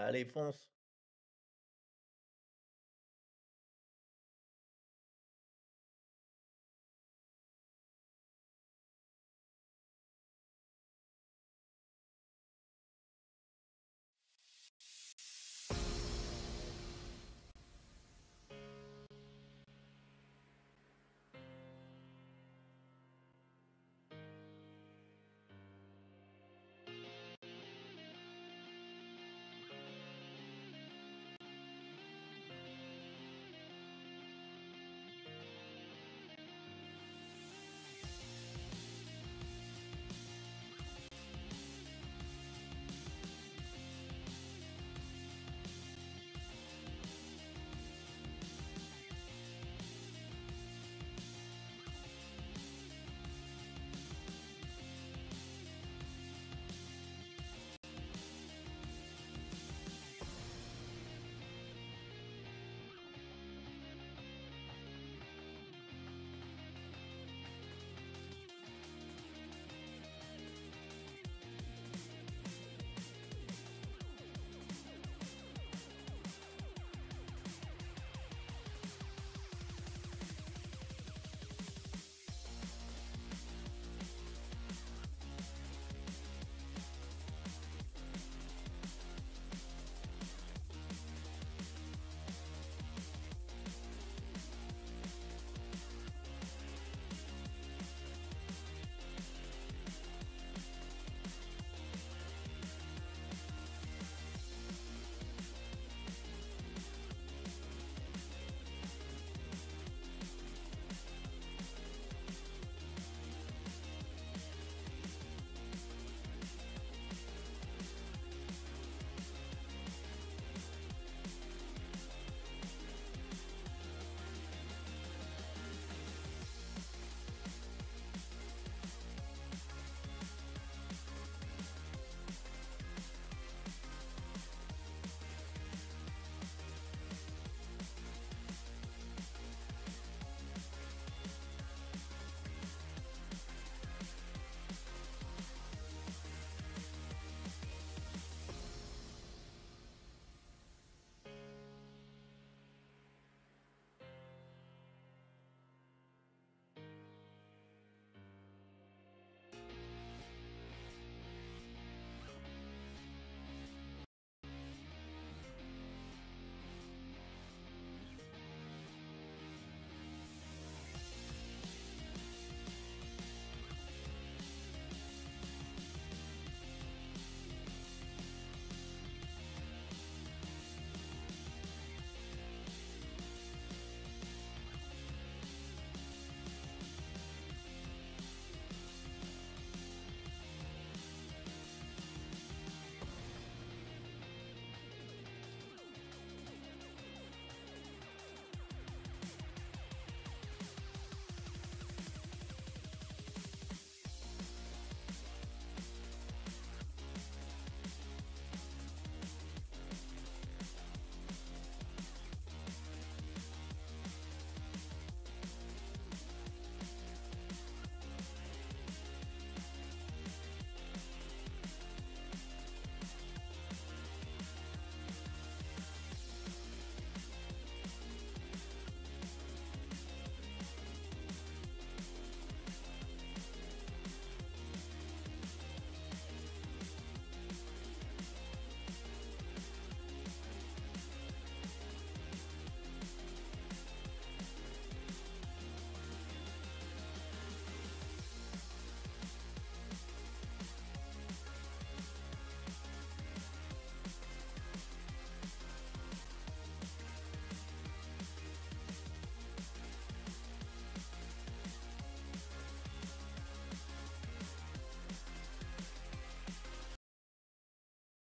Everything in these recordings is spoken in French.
Allez, fonce!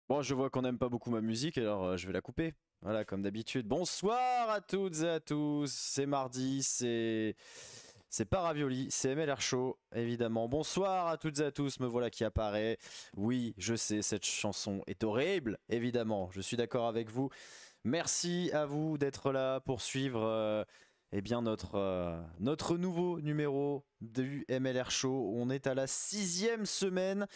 Bon, je vois qu'on n'aime pas beaucoup ma musique, alors je vais la couper. Voilà, comme d'habitude. Bonsoir à toutes et à tous. C'est mardi, c'est pas Ravioli, c'est MLR Show, évidemment. Bonsoir à toutes et à tous, me voilà qui apparaît. Oui, je sais, cette chanson est horrible, évidemment. Je suis d'accord avec vous. Merci à vous d'être là pour suivre eh bien notre nouveau numéro du MLR Show. On est à la 6e semaine.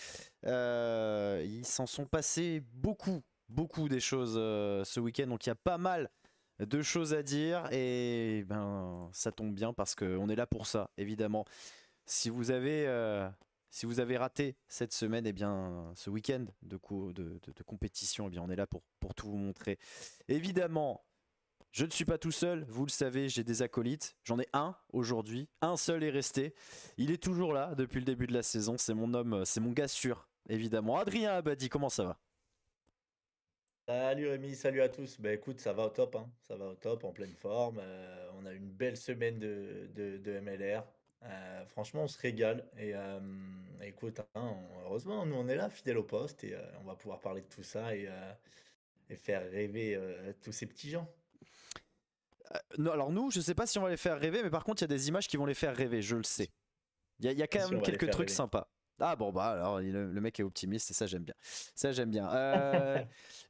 Ils s'en sont passés beaucoup, beaucoup des choses ce week-end, donc il y a pas mal de choses à dire et ben ça tombe bien parce qu'on est là pour ça, évidemment. Si vous avez, si vous avez raté cette semaine, eh bien ce week-end de compétition, eh bien on est là pour tout vous montrer. Évidemment, je ne suis pas tout seul, vous le savez, j'ai des acolytes. J'en ai un aujourd'hui, un seul est resté. Il est toujours là depuis le début de la saison, c'est mon homme, c'est mon gars sûr, évidemment. Adrien Abadi, comment ça va? Salut Rémi, salut à tous. Bah écoute, ça va au top, hein. Ça va au top, en pleine forme. On a une belle semaine de MLR. Franchement, on se régale. Et écoute, hein, heureusement, nous on est là, fidèles au poste, et on va pouvoir parler de tout ça et faire rêver tous ces petits gens. Non, alors nous, je sais pas si on va les faire rêver, mais par contre, il y a des images qui vont les faire rêver, je le sais. Il y a quand Si même on va les quelques faire trucs rêver. sympas. Ah bon bah alors le mec est optimiste et ça j'aime bien. Ça j'aime bien.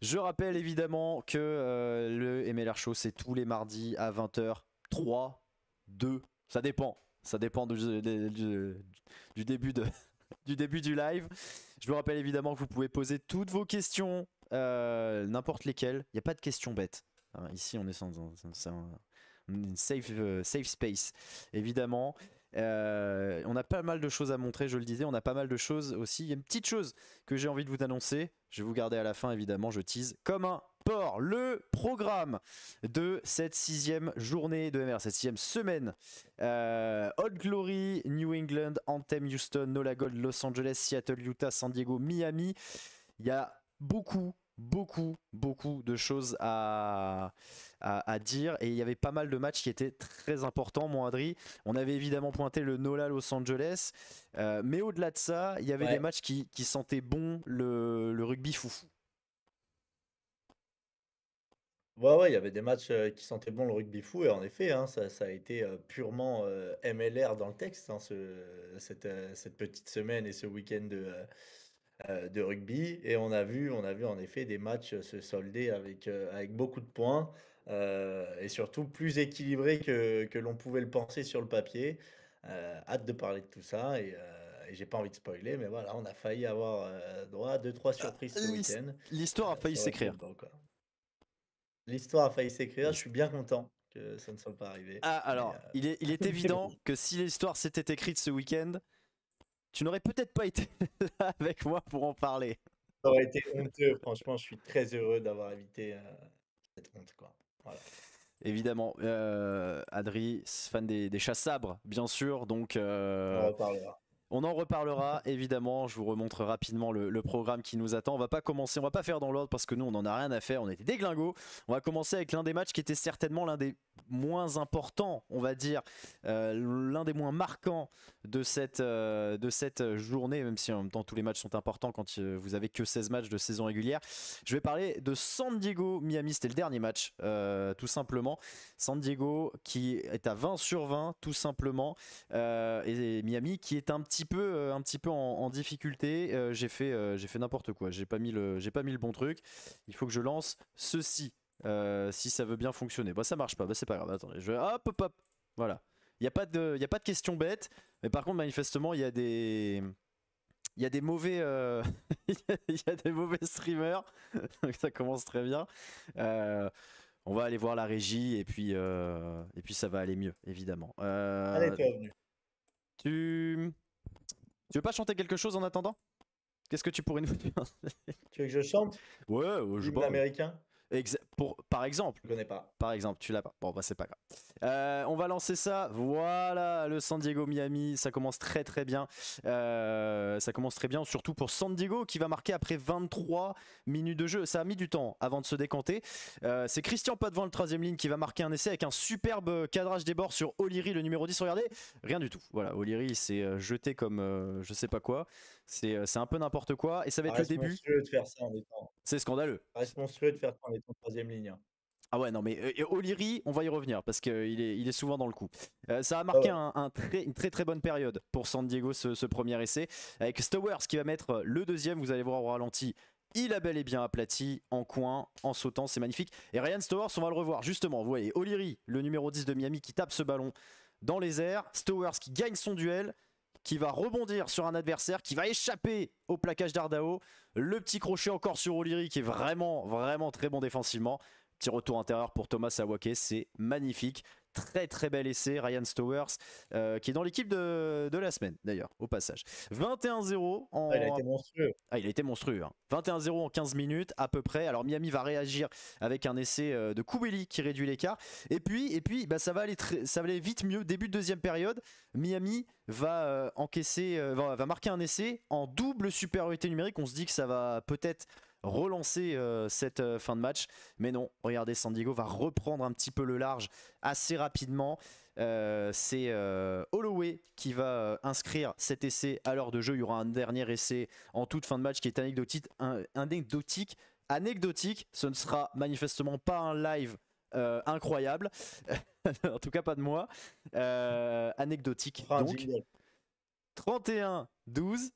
Je rappelle évidemment que le MLR Show c'est tous les mardis à 20h. 3, 2, ça dépend. Ça dépend du début du début du live. Je vous rappelle évidemment que vous pouvez poser toutes vos questions, n'importe lesquelles. Il n'y a pas de questions bêtes. Hein, ici on est une safe space évidemment. On a pas mal de choses à montrer, je le disais, on a pas mal de choses aussi. Il y a une petite chose que j'ai envie de vous annoncer, je vais vous garder à la fin évidemment, je tease comme un porc le programme de cette 6e journée de MR, cette 6e semaine. Old Glory, New England, Anthem, Houston, Nola Gold, Los Angeles, Seattle, Utah, San Diego, Miami. Il y a beaucoup de choses à dire et il y avait pas mal de matchs qui étaient très importants, mon Adri. On avait évidemment pointé le NOLA Los Angeles, mais au-delà de ça, il y avait des Ouais. matchs qui sentaient bon le rugby foufou. Ouais, il y avait des matchs qui sentaient bon le rugby fou, et en effet, hein, ça a été purement MLR dans le texte, hein, cette petite semaine et ce week-end de rugby. Et on a vu en effet des matchs se solder avec beaucoup de points, et surtout plus équilibrés que l'on pouvait le penser sur le papier. Hâte de parler de tout ça, et j'ai pas envie de spoiler, mais voilà, on a failli avoir droit à 2-3 surprises ce week-end. L'histoire a failli Ça aurait pu s'écrire. être beau, quoi. L'histoire a failli s'écrire, je L'hist- suis bien content que ça ne soit pas arrivé, Ah mais, alors, il est mais évident bon, que si l'histoire s'était écrite ce week-end, tu n'aurais peut-être pas été là avec moi pour en parler. ça aurait été honteux. Franchement, je suis très heureux d'avoir évité cette honte, quoi. Voilà. Évidemment, Adri, fan des chats-sabres, bien sûr, donc On en reparlera. on en reparlera évidemment. Je vous remontre rapidement le programme qui nous attend. On va pas commencer, on va pas faire dans l'ordre parce que nous on en a rien à faire. On était des glingos. On va commencer avec l'un des matchs qui était certainement l'un des moins importants, on va dire, l'un des moins marquants de cette journée, même si en même temps tous les matchs sont importants quand vous avez que 16 matchs de saison régulière. Je vais parler de San Diego Miami, c'était le dernier match, tout simplement. San Diego qui est à 20 sur 20, tout simplement, et Miami qui est un petit peu en difficulté. J'ai fait n'importe quoi. J'ai pas mis le bon truc. Il faut que je lance ceci. Si ça veut bien fonctionner. Bah ça marche pas. Bah c'est pas grave. Attendez. Hop hop hop. Voilà. Il y a pas de questions bêtes. Mais par contre manifestement il y a des mauvais il y a des mauvais streamers. Donc ça commence très bien. Euh, on va aller voir la régie et puis ça va aller mieux évidemment. Allez, t'es revenu. Tu Tu veux pas chanter quelque chose en attendant? Qu'est-ce que tu pourrais nous dire? Tu veux que je chante? Ouais, je sais L'hymne pas. américain? Par exemple. Je connais pas. Par exemple, tu l'as pas. Bon, bah c'est pas grave. On va lancer ça. Voilà, le San Diego Miami, ça commence très bien. Ça commence très bien, surtout pour San Diego qui va marquer après 23 minutes de jeu. Ça a mis du temps avant de se décanter. C'est Christian Potvin, le troisième ligne, qui va marquer un essai avec un superbe cadrage des bords sur O'Leary, le numéro 10. Regardez, rien du tout. Voilà, O'Leary il s'est jeté comme je sais pas quoi. C'est un peu n'importe quoi et ça va Ça être le reste début. monstrueux de faire ça en étant. C'est scandaleux. Ça reste monstrueux de faire ça en étant troisième ligne, hein. Ah ouais, non, mais O'Leary, on va y revenir parce qu'il est souvent dans le coup. Ça a Ah marqué ouais. une très bonne période pour San Diego, ce premier essai. Avec Stowers qui va mettre le deuxième, vous allez voir au ralenti. Il a bel et bien aplati en coin, en sautant, c'est magnifique. Et Ryan Stowers, on va le revoir justement. Vous voyez, O'Leary, le numéro 10 de Miami, qui tape ce ballon dans les airs. Stowers qui gagne son duel, qui va rebondir sur un adversaire, qui va échapper au plaquage d'Ardao. Le petit crochet encore sur O'Leary qui est vraiment, vraiment très bon défensivement. Petit retour intérieur pour Thomas Awake, c'est magnifique. Très très bel essai, Ryan Stowers, qui est dans l'équipe de la semaine d'ailleurs, au passage. 21-0 Ah, il a en... été monstrueux. Ah, il a été monstrueux. Hein. 21-0 en 15 minutes à peu près. Alors Miami va réagir avec un essai de Koulibaly qui réduit l'écart. Et puis bah, ça va aller vite mieux. Début de deuxième période, Miami va va marquer un essai en double supériorité numérique. On se dit que ça va peut-être relancer cette fin de match. Mais non, regardez, San Diego va reprendre un petit peu le large assez rapidement. C'est Holloway qui va inscrire cet essai à l'heure de jeu. Il y aura un dernier essai en toute fin de match qui est anecdotique. Ce ne sera manifestement pas un live incroyable. En tout cas, pas de moi. Anecdotique. Prends un Donc, jingle. 31-12.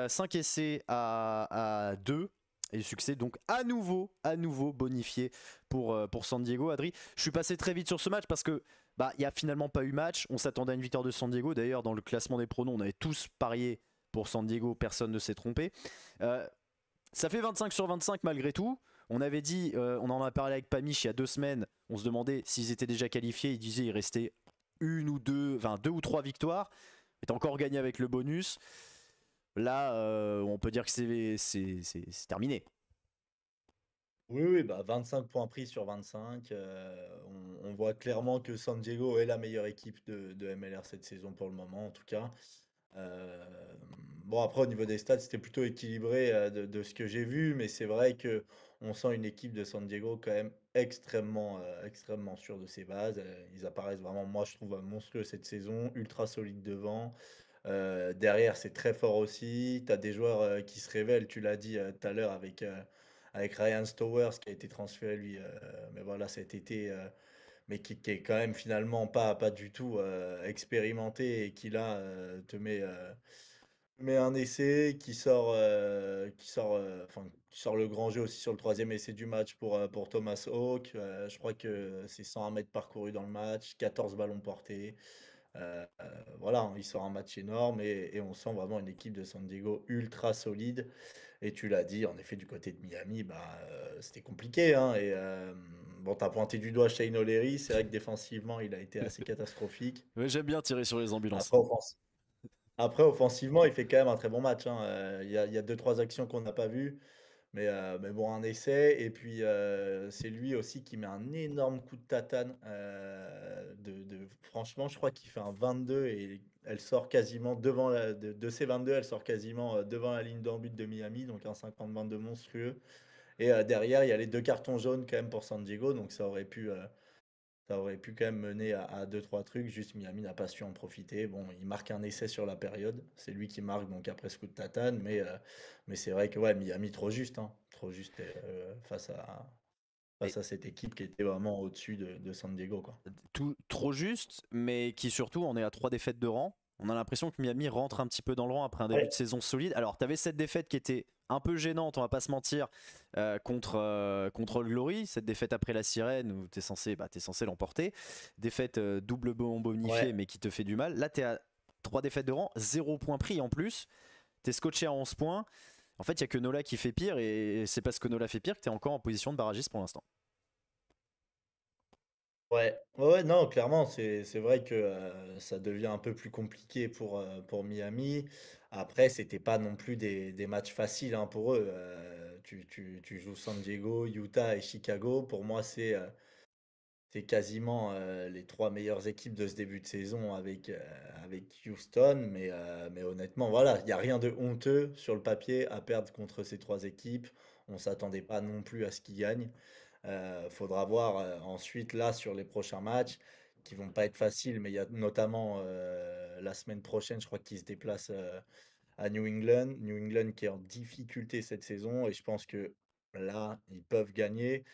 5 essais à 2 et succès donc à nouveau bonifié pour San Diego. Adri, je suis passé très vite sur ce match parce que bah il y a finalement pas eu match. On s'attendait à une victoire de San Diego. D'ailleurs dans le classement des pronos on avait tous parié pour San Diego, personne ne s'est trompé. Ça fait 25 sur 25 malgré tout. On avait dit, on en a parlé avec Pamiche il y a 2 semaines, on se demandait s'ils étaient déjà qualifiés. Il disait il restait deux ou trois victoires. Il est encore gagné avec le bonus. Là, on peut dire que c'est terminé. Oui, oui, bah 25 points pris sur 25. On voit clairement que San Diego est la meilleure équipe de MLR cette saison pour le moment, en tout cas. Euh, bon, après, au niveau des stats, c'était plutôt équilibré de ce que j'ai vu, mais c'est vrai que on sent une équipe de San Diego quand même extrêmement sûre de ses bases. Ils apparaissent vraiment, moi, je trouve, monstrueux cette saison, ultra solide devant. Derrière, c'est très fort aussi. Tu as des joueurs qui se révèlent, tu l'as dit tout à l'heure avec Ryan Stowers qui a été transféré lui, mais voilà cet été, mais qui est quand même finalement pas du tout expérimenté et qui là met un essai qui sort le grand jeu aussi sur le troisième essai du match pour Thomas Hawk. Je crois que c'est 101 mètres parcourus dans le match, 14 ballons portés. Voilà, hein, il sort un match énorme et on sent vraiment une équipe de San Diego ultra solide. Et tu l'as dit, en effet, du côté de Miami, bah, c'était compliqué, hein. Et bon, tu as pointé du doigt Shane O'Leary. C'est vrai que défensivement, il a été assez catastrophique. Ouais, j'aime bien tirer sur les ambulances. Après, Après, offensivement, il fait quand même un très bon match, hein. Il y a 2-3 actions qu'on n'a pas vues. Mais bon, un essai. Et puis, c'est lui aussi qui met un énorme coup de tatane. Franchement, je crois qu'il fait un 22 et elle sort quasiment de ces 22, elle sort quasiment devant la ligne d'en but de Miami. Donc un 50-22 monstrueux. Et derrière, il y a les 2 cartons jaunes quand même pour San Diego. Donc ça aurait pu quand même mener à 2-3 trucs. Juste Miami n'a pas su en profiter. Bon, il marque un essai sur la période. C'est lui qui marque donc après ce coup de tatane. Mais c'est vrai que ouais, Miami trop juste, hein. Trop juste Et face à cette équipe qui était vraiment au-dessus de San Diego, quoi. trop juste, mais qui surtout en est à 3 défaites de rang. On a l'impression que Miami rentre un petit peu dans le rang après un début de Ouais. saison solide. Alors, tu avais cette défaite qui était un peu gênante, on va pas se mentir, contre le Glory, cette défaite après la sirène où t'es censé l'emporter. Défaite double bon bonifié, Ouais. mais qui te fait du mal. Là, t'es à 3 défaites de rang, 0 point pris en plus. T'es scotché à 11 points. En fait, il y a que Nola qui fait pire, et c'est parce que Nola fait pire que t'es encore en position de barragiste pour l'instant. Ouais, ouais, ouais, non, clairement, c'est vrai que ça devient un peu plus compliqué pour Miami. Après, c'était pas non plus des matchs faciles, hein, pour eux. Tu joues San Diego, Utah et Chicago. Pour moi, c'est quasiment les 3 meilleures équipes de ce début de saison avec Houston. Mais honnêtement, voilà, il n'y a rien de honteux sur le papier à perdre contre ces 3 équipes. On ne s'attendait pas non plus à ce qu'ils gagnent. Faudra voir ensuite là sur les prochains matchs qui vont pas être faciles, mais il y a notamment la semaine prochaine, je crois qu'ils se déplacent à New England. New England qui est en difficulté cette saison et je pense que là, ils peuvent gagner.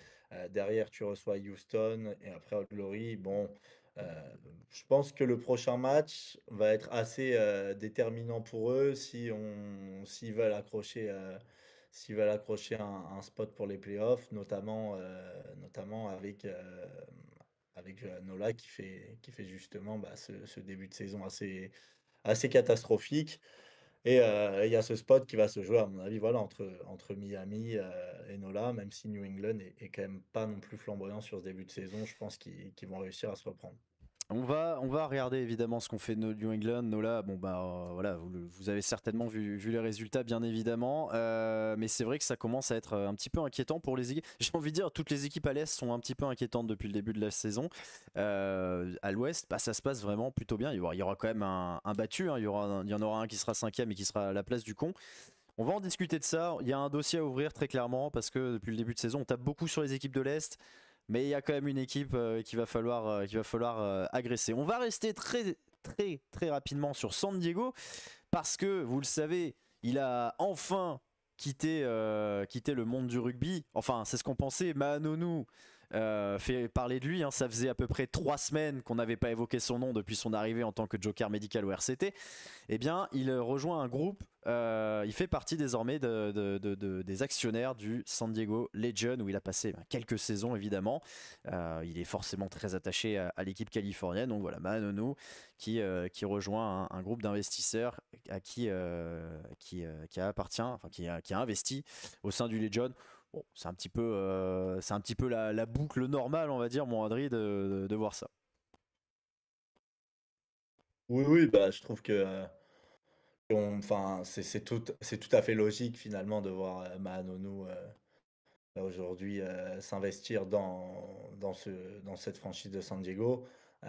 Derrière, tu reçois Houston et après Old Glory. Bon, je pense que le prochain match va être assez déterminant pour eux s'ils veulent accrocher un spot pour les playoffs, notamment avec Nola qui fait justement bah, ce début de saison assez catastrophique. Et il y a ce spot qui va se jouer à mon avis, voilà, entre Miami, et Nola, même si New England est quand même pas non plus flamboyant sur ce début de saison. Je pense qu'ils vont réussir à se reprendre. On va regarder évidemment ce qu'on fait de New England. Nola, bon bah voilà, vous avez certainement vu les résultats bien évidemment, mais c'est vrai que ça commence à être un petit peu inquiétant pour les équipes. J'ai envie de dire, toutes les équipes à l'Est sont un petit peu inquiétantes depuis le début de la saison. À l'Ouest, bah, ça se passe vraiment plutôt bien. Il y aura quand même un battu, hein. Il y en aura un qui sera cinquième et qui sera à la place du con. On va en discuter de ça. Il y a un dossier à ouvrir très clairement parce que depuis le début de saison, on tape beaucoup sur les équipes de l'Est. Mais il y a quand même une équipe qu'il va falloir agresser. On va rester très très très rapidement sur San Diego parce que vous le savez, il a enfin quitté le monde du rugby. Enfin, c'est ce qu'on pensait. Mahanonou fait parler de lui, hein. Ça faisait à peu près 3 semaines qu'on n'avait pas évoqué son nom depuis son arrivée en tant que joker médical au RCT. Eh bien, il rejoint un groupe. Il fait partie désormais des actionnaires du San Diego Legion où il a passé quelques saisons évidemment. Il est forcément très attaché à l'équipe californienne. Donc voilà, Mahanonou qui rejoint un groupe d'investisseurs à qui appartient, enfin qui a investi au sein du Legion. Bon, c'est un petit peu la boucle normale, on va dire, mon Adri, de voir ça. Oui, oui, bah, je trouve que, enfin, c'est tout à fait logique finalement de voir, Mahanonou, aujourd'hui, s'investir dans cette franchise de San Diego. Heu,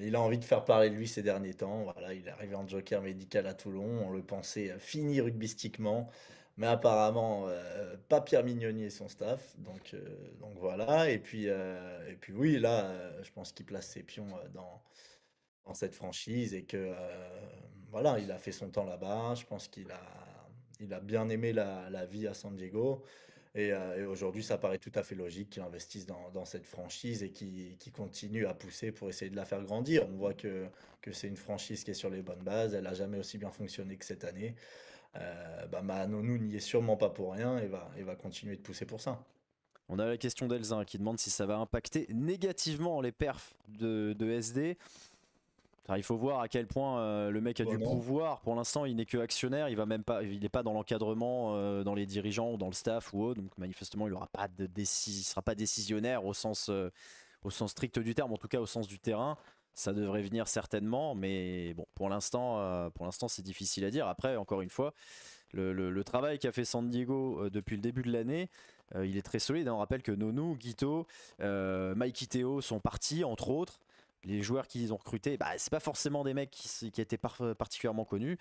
il a envie de faire parler de lui ces derniers temps. Voilà, il est arrivé en joker médical à Toulon. On le pensait, fini rugbystiquement, mais apparemment, pas Pierre Mignoni et son staff. Donc voilà et puis oui, là, je pense qu'il place ses pions, dans cette franchise et que, voilà, il a fait son temps là-bas. Je pense qu'il a bien aimé la vie à San Diego et aujourd'hui, ça paraît tout à fait logique qu'il investisse dans cette franchise et qu'il continue à pousser pour essayer de la faire grandir. On voit que c'est une franchise qui est sur les bonnes bases. Elle a jamais aussi bien fonctionné que cette année. Bah, Mahanonou n'y est sûrement pas pour rien et va continuer de pousser pour ça. On a la question d'Elzin qui demande si ça va impacter négativement les perfs de SD. Alors, il faut voir à quel point le mec a Oh du non? pouvoir. Pour l'instant, il n'est que actionnaire. Il n'est pas dans l'encadrement, dans les dirigeants ou dans le staff ou autre. Donc manifestement, il sera pas décisionnaire au sens strict du terme, en tout cas au sens du terrain. Ça devrait venir certainement, mais bon, pour l'instant, c'est difficile à dire. Après, encore une fois, le travail qu'a fait San Diego depuis le début de l'année, il est très solide. On rappelle que Nonou, Guito, Mikey Teo sont partis, entre autres. Les joueurs qu'ils ont recrutés, bah, c'est pas forcément des mecs qui étaient particulièrement connus.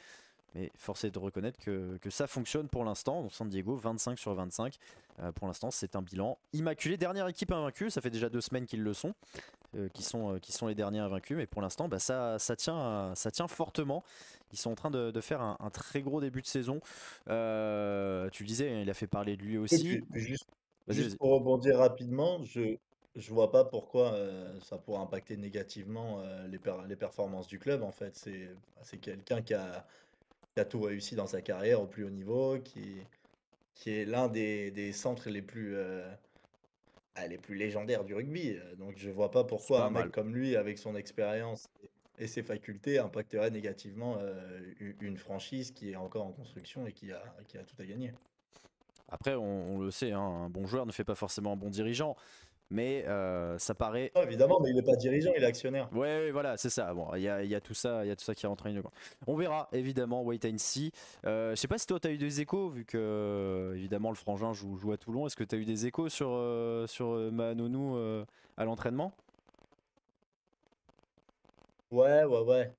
Mais force est de reconnaître que ça fonctionne pour l'instant. Donc San Diego, 25 sur 25. Pour l'instant, c'est un bilan immaculé. Dernière équipe invaincue, ça fait déjà 2 semaines qu'ils le sont, qui sont les derniers invaincus. Mais pour l'instant, bah, ça tient fortement. Ils sont en train de faire un très gros début de saison. Tu le disais, il a fait parler de lui Et aussi. puis Vas-y, juste vas-y. pour rebondir rapidement, je vois pas pourquoi, ça pourrait impacter négativement, les performances du club, en fait. C'est quelqu'un qui a tout réussi dans sa carrière au plus haut niveau, qui est l'un des centres les plus légendaires du rugby, donc je vois pas C'est pourquoi pas un mec mal. comme lui, avec son expérience et ses facultés, impacterait négativement, une franchise qui est encore en construction et qui a tout à gagner. Après, on le sait, hein, un bon joueur ne fait pas forcément un bon dirigeant. Mais ça paraît. Non, évidemment, mais il est pas dirigeant, il est actionnaire. Ouais, ouais, voilà, c'est ça. Bon, il y a tout ça, il y a tout ça qui rentre en ligne de compte. On verra, évidemment, wait and see. Je sais pas si toi, tu as eu des échos, vu que, évidemment, le frangin joue à Toulon. Est-ce que tu as eu des échos sur Mahanonou à l'entraînement? Ouais, ouais, ouais.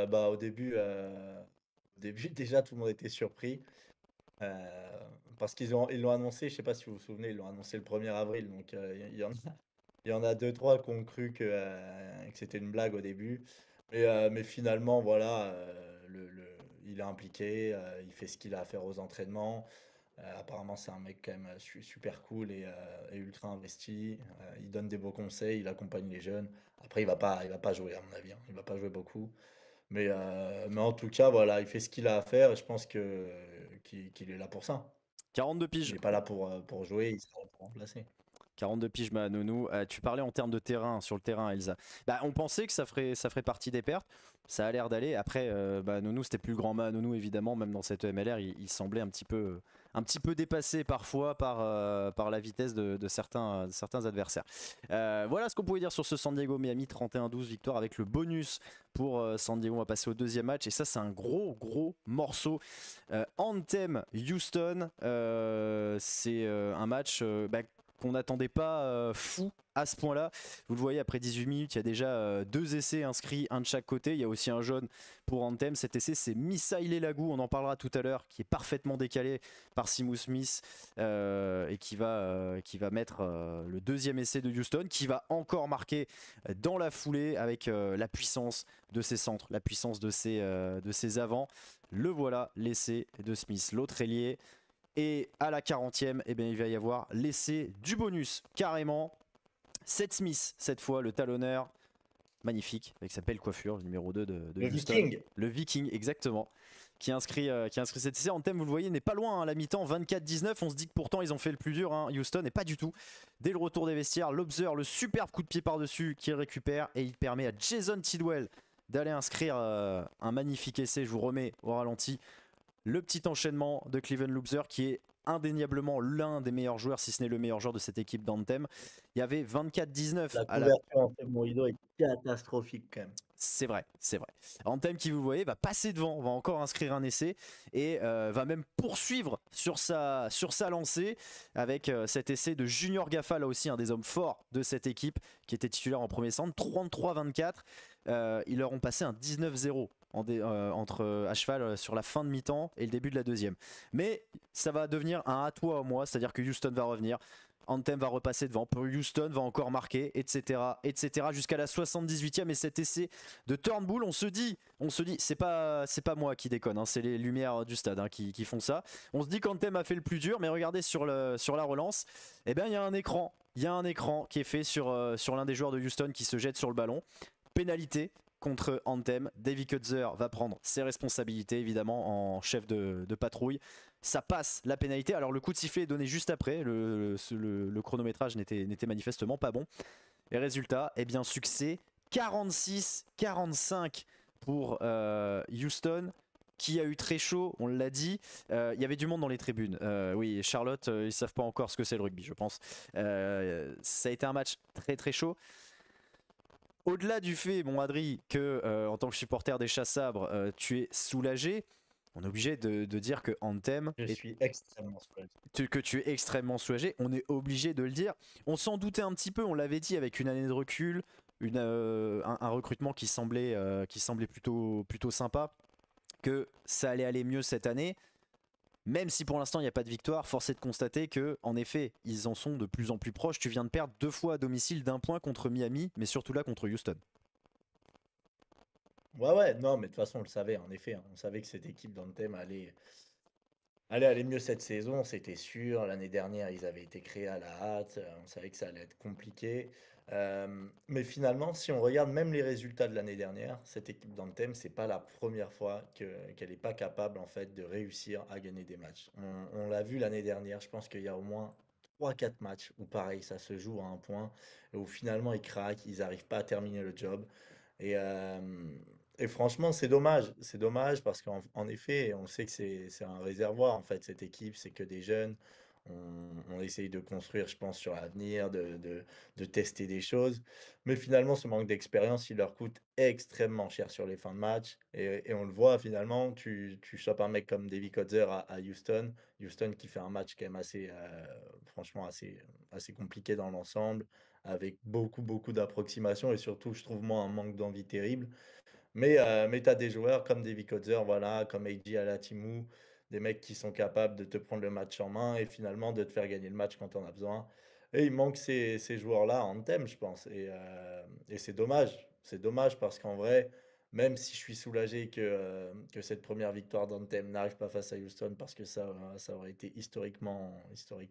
Bah, au début déjà tout le monde était surpris, heu, parce ils l'ont annoncé, je sais pas si vous vous souvenez, ils l'ont annoncé le 1er avril donc il y en a 2-3 qui ont cru que c'était une blague au début. Mais finalement voilà, il est impliqué, il fait ce qu'il a à faire aux entraînements. Apparemment c'est un mec quand même, super cool et ultra investi. Il donne des beaux conseils, il accompagne les jeunes. Après il va pas jouer à mon avis, hein, il va pas jouer beaucoup. Mais en tout cas, voilà, il fait ce qu'il a à faire et je pense qu'il est là pour ça. 42 Il piges. est pas là pour jouer, il sera là pour remplacer. 42 piges Nounou. Tu parlais en termes de terrain, sur le terrain, Elsa. Bah, on pensait que ça ferait partie des pertes. Ça a l'air d'aller. Après, Nounou, c'était plus le grand Nounou, évidemment. Même dans cette MLR, il semblait un petit peu dépassé parfois par la vitesse de certains adversaires. Voilà ce qu'on pouvait dire sur ce San Diego Miami 31-12 victoire avec le bonus pour San Diego. On va passer au deuxième match et ça c'est un gros morceau. Anthem Houston, c'est un match qu'on n'attendait pas fou à ce point-là. Vous le voyez, après 18 minutes, il y a déjà 2 essais inscrits, un de chaque côté. Il y a aussi un jaune pour Anthem. Cet essai, c'est Misaile Lagou, on en parlera tout à l'heure, qui est parfaitement décalé par Simu Smith et qui va mettre le deuxième essai de Houston, qui va encore marquer dans la foulée avec la puissance de ses centres, la puissance de ses avants. Le voilà, l'essai de Smith, l'autre ailier. Et à la 40e, eh bien, il va y avoir l'essai du bonus, carrément. Seth Smith, cette fois, le talonneur, magnifique, avec sa belle coiffure, le numéro 2 de Le Houston. Viking. Le Viking, exactement. Qui inscrit cet essai. Anthem, vous le voyez, n'est pas loin à la mi-temps, 24-19. On se dit que pourtant, ils ont fait le plus dur, hein, Houston, et pas du tout. Dès le retour des vestiaires, l'Observer, le superbe coup de pied par-dessus qu'il récupère, et il permet à Jason Tidwell d'aller inscrire un magnifique essai. Je vous remets au ralenti le petit enchaînement de Cleveland Loubser qui est indéniablement l'un des meilleurs joueurs, si ce n'est le meilleur joueur de cette équipe d'Anthem. Il y avait 24-19 La à la... couverture en Moïdo est catastrophique quand même. C'est vrai, c'est vrai. Anthem, qui vous voyez, va passer devant, va encore inscrire un essai et va même poursuivre sur sa lancée avec cet essai de Junior Gaffa, là aussi un des hommes forts de cette équipe qui était titulaire en premier centre, 33-24. Ils leur ont passé un 19-0 à cheval sur la fin de mi-temps et le début de la deuxième. Mais ça va devenir un à toi au moi, c'est-à-dire que Houston va revenir. Anthem va repasser devant, Houston va encore marquer, etc. jusqu'à la 78e et cet essai de Turnbull, on se dit, c'est pas moi qui déconne, hein, c'est les lumières du stade hein, qui font ça. On se dit qu'Anthem a fait le plus dur, mais regardez sur la relance, eh ben il y a un écran qui est fait sur l'un des joueurs de Houston qui se jette sur le ballon. Pénalité contre Anthem. Davy Kutzer va prendre ses responsabilités évidemment en chef de patrouille. Ça passe la pénalité. Alors le coup de sifflet est donné juste après. Le chronométrage n'était manifestement pas bon. Et résultat, eh bien succès 46-45 pour Houston, qui a eu très chaud, on l'a dit. Il y avait du monde dans les tribunes. Oui, Charlotte, ils savent pas encore ce que c'est le rugby, je pense. Ça a été un match très chaud. Au-delà du fait, mon Adri, que en tant que supporter des Chats-Sabres, tu es soulagé, on est obligé de dire que Anthem, Je suis extrêmement soulagé. que tu es extrêmement soulagé, on est obligé de le dire. On s'en doutait un petit peu, on l'avait dit avec une année de recul, un recrutement qui semblait plutôt sympa, que ça allait aller mieux cette année. Même si pour l'instant il n'y a pas de victoire, force est de constater que, en effet, ils en sont de plus en plus proches. Tu viens de perdre 2 fois à domicile d'1 point contre Miami, mais surtout là contre Houston. Ouais, non, mais de toute façon, on le savait, en effet, hein. On savait que cette équipe d'Anthem allait aller mieux cette saison, c'était sûr. L'année dernière, ils avaient été créés à la hâte. On savait que ça allait être compliqué. Mais finalement, si on regarde même les résultats de l'année dernière, cette équipe d'Anthem, c'est pas la première fois qu'elle n'est pas capable en fait de réussir à gagner des matchs. On l'a vu l'année dernière, je pense qu'il y a au moins 3-4 matchs où pareil, ça se joue à un point, et où finalement ils craquent, ils n'arrivent pas à terminer le job. Et, euh, et franchement, c'est dommage. C'est dommage parce qu'en effet, on sait que c'est un réservoir, en fait, cette équipe, c'est que des jeunes. On essaye de construire, je pense, sur l'avenir, de tester des choses. Mais finalement, ce manque d'expérience, il leur coûte extrêmement cher sur les fins de match. Et on le voit finalement, tu chopes un mec comme Davy Kotzer à Houston. Houston qui fait un match quand même assez, franchement, assez compliqué dans l'ensemble, avec beaucoup d'approximations et surtout, je trouve, moi, un manque d'envie terrible. Mais tu as des joueurs comme Davy Kotzer, voilà, comme Eiji Alatimu, des mecs qui sont capables de te prendre le match en main et finalement de te faire gagner le match quand on a besoin. Et il manque ces joueurs-là en thème, je pense. Et c'est dommage. C'est dommage parce qu'en vrai, même si je suis soulagé que cette première victoire d'Anthem n'arrive pas face à Houston parce que ça aurait été historiquement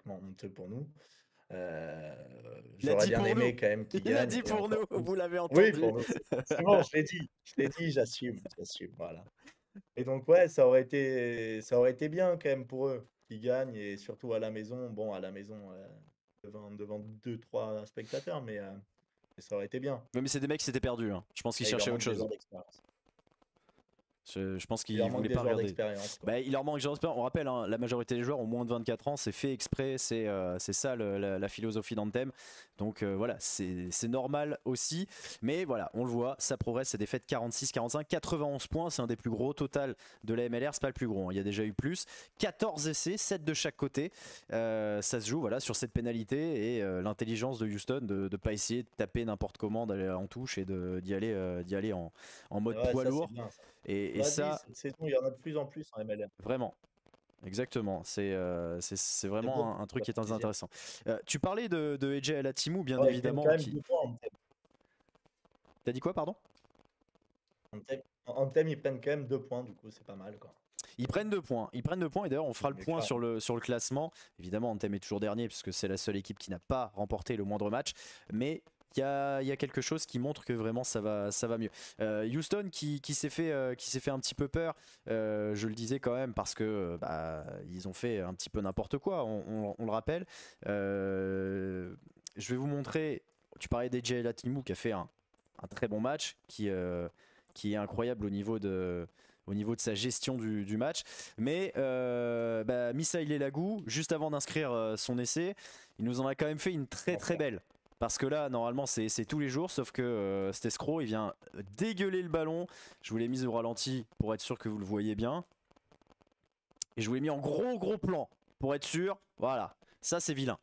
honteux pour nous. Euh, Il a J'aurais dit bien pour nous. aimé quand même qu'il Il a gagne dit et pour encore nous, plus. vous l'avez Oui, entendu. pour nous, c'est bon, je l'ai dit, j'assume, et donc ouais, ça aurait été bien quand même pour eux qu'ils gagnent et surtout à la maison. Bon, à la maison, devant 2-3 spectateurs, mais ça aurait été bien. Mais c'est des mecs qui s'étaient perdus, hein. Je pense qu'ils Et il leur cherchaient autre manque des chose. joueurs d'expérience. Je pense Il leur qu'ils manque voulaient des pas joueurs regarder. d'expérience, quoi. Bah, il leur manque, on rappelle, hein, la majorité des joueurs ont moins de 24 ans, c'est fait exprès, c'est ça la philosophie d'Anthem. Donc voilà, c'est normal aussi. Mais voilà, on le voit, ça progresse, c'est des fêtes 46, 45, 91 points, c'est un des plus gros total de la MLR, c'est pas le plus gros, hein. Il y a déjà eu plus. 14 essais, 7 de chaque côté. Ça se joue voilà, sur cette pénalité et l'intelligence de Houston de ne pas essayer de taper n'importe comment, d'aller en touche et d'y aller en mode Ouais, poids ça, c'est lourd. bien, ça. Et On l'a dit, ça, cette saison, il y en a de plus en plus en MLR. vraiment. Exactement, c'est C'est vraiment beau, un truc ça qui est fait très plaisir. intéressant. Tu parlais de AJ Alatimu, bien Ouais, ils prennent évidemment. quand même 2 points Anthem. T'as dit quoi, pardon? Anthem, ils prennent quand même 2 points, du coup, c'est pas mal, quoi. Ils prennent 2 points. Ils prennent 2 points et d'ailleurs on fera C'est le mieux que point rien. sur le classement. Évidemment, Anthem est toujours dernier puisque c'est la seule équipe qui n'a pas remporté le moindre match. Mais il y a quelque chose qui montre que vraiment ça va mieux. Houston qui s'est fait un petit peu peur, je le disais quand même parce que ils ont fait un petit peu n'importe quoi, on le rappelle. Je vais vous montrer, tu parlais d'AJ Latimu qui a fait un très bon match, qui est incroyable au niveau de sa gestion du match. Mais Misail Elagou, juste avant d'inscrire son essai, il nous en a quand même fait une très très belle. Parce que là, normalement, c'est tous les jours, sauf que cet escroc, il vient dégueuler le ballon. Je vous l'ai mis au ralenti pour être sûr que vous le voyez bien. Et je vous l'ai mis en gros plan pour être sûr. Voilà, ça c'est vilain.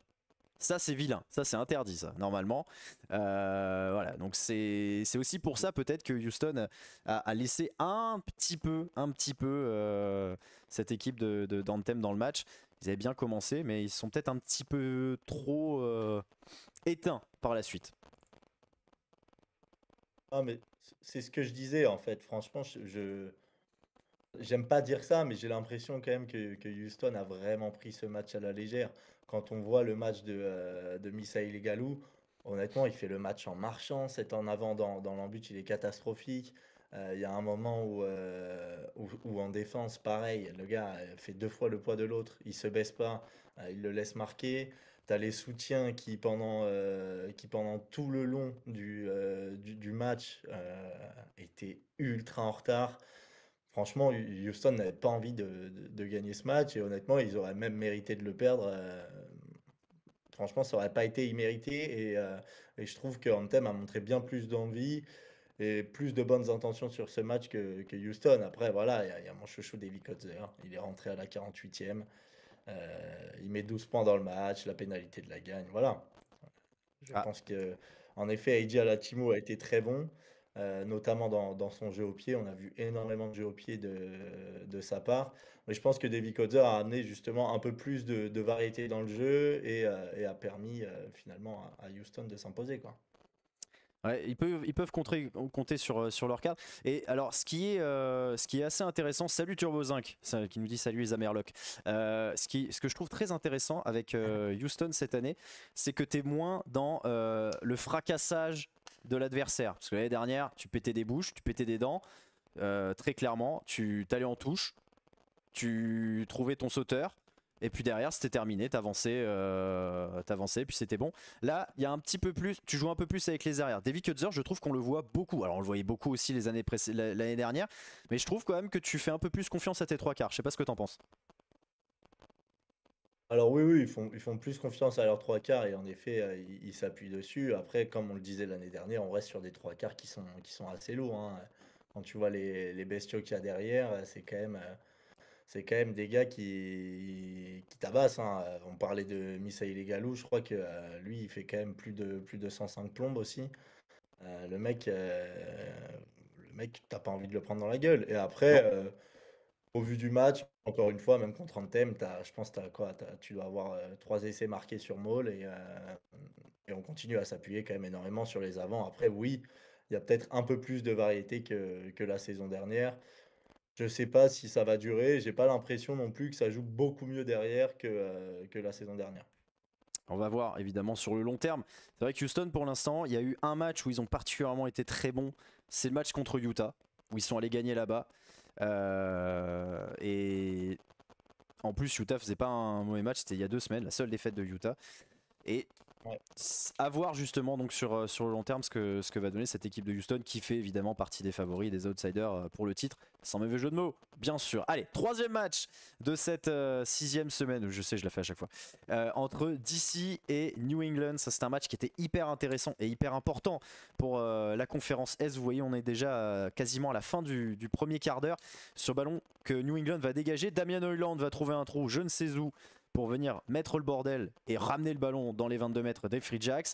Ça c'est vilain, ça c'est interdit ça, normalement. Voilà, donc c'est aussi pour ça peut-être que Houston a laissé un petit peu cette équipe d'Anthem dans le match. Ils avaient bien commencé, mais ils sont peut-être un petit peu trop éteints par la suite. Ah, mais c'est ce que je disais, en fait. Franchement, j'aime pas dire ça, mais j'ai l'impression quand même que Houston a vraiment pris ce match à la légère. Quand on voit le match de Misail Galou, honnêtement, il fait le match en marchant. C'est en avant dans l'embut, il est catastrophique. Il y a un moment où en défense, pareil, le gars fait 2 fois le poids de l'autre. Il se baisse pas, il le laisse marquer. T'as les soutiens qui pendant tout le long du match étaient ultra en retard. Franchement, Houston n'avait pas envie de gagner ce match et honnêtement, ils auraient même mérité de le perdre. Franchement, ça aurait pas été immérité et je trouve que Anthem a montré bien plus d'envie et plus de bonnes intentions sur ce match que Houston. Après, voilà, il y a mon chouchou Davy Kotzer. Il est rentré à la 48e. Il met 12 points dans le match, la pénalité de la gagne. Voilà. Je Ah, pense que, en effet, Eiji Alatimo a été très bon, notamment dans son jeu au pied. On a vu énormément de jeu au pied de sa part. Mais je pense que Davy Kodzer a amené justement un peu plus de variété dans le jeu et a permis finalement à Houston de s'imposer, quoi. ouais, ils peuvent compter sur leur carte. Et alors, ce qui est assez intéressant, salut Turbo Zinc, qui nous dit salut les Amerlocs. Ce que je trouve très intéressant avec Houston cette année, c'est que tu es moins dans le fracassage de l'adversaire. Parce que l'année dernière, tu pétais des bouches, tu pétais des dents, très clairement, tu t'allais en touche, tu trouvais ton sauteur. Et puis derrière, c'était terminé, t'avançais, puis c'était bon. Là, il y a un petit peu plus, tu joues un peu plus avec les arrières. Davy Kutzer, je trouve qu'on le voit beaucoup. Alors, on le voyait beaucoup aussi l'année dernière, mais je trouve quand même que tu fais un peu plus confiance à tes trois quarts. Je sais pas ce que t'en penses. Alors oui, oui, ils font plus confiance à leurs trois quarts et en effet, ils s'appuient dessus. Après, comme on le disait l'année dernière, on reste sur des trois quarts qui sont assez lourds, hein. Quand tu vois les bestiaux qu'il y a derrière, c'est quand même des gars qui tabassent, hein. On parlait de Misail Galou, je crois que lui, il fait quand même plus de 105 plombes aussi. Le mec, t'as pas envie de le prendre dans la gueule. Et Non. après, au vu du match, encore une fois, même contre Anthem, je pense que quoi, tu dois avoir 3 essais marqués sur Maul et on continue à s'appuyer quand même énormément sur les avants. Après, oui, il y a peut-être un peu plus de variété que la saison dernière. Je sais pas si ça va durer. J'ai pas l'impression non plus que ça joue beaucoup mieux derrière que la saison dernière. On va voir évidemment sur le long terme. C'est vrai que Houston, pour l'instant, il y a eu un match où ils ont particulièrement été très bons. C'est le match contre Utah, où ils sont allés gagner là-bas. Et en plus, Utah faisait pas un mauvais match, c'était il y a 2 semaines, la seule défaite de Utah. Et Ouais. à voir justement donc sur le long terme ce que va donner cette équipe de Houston qui fait évidemment partie des favoris, des outsiders pour le titre, sans mauvais jeu de mots, bien sûr. Allez, troisième match de cette sixième semaine, je sais je la fais à chaque fois, entre DC et New England. Ça c'est un match qui était hyper intéressant et hyper important pour la conférence Est. Vous voyez on est déjà quasiment à la fin du premier quart d'heure sur ballon que New England va dégager. Damian Hoyland va trouver un trou, je ne sais où, pour venir mettre le bordel et ramener le ballon dans les 22 mètres des Free Jacks.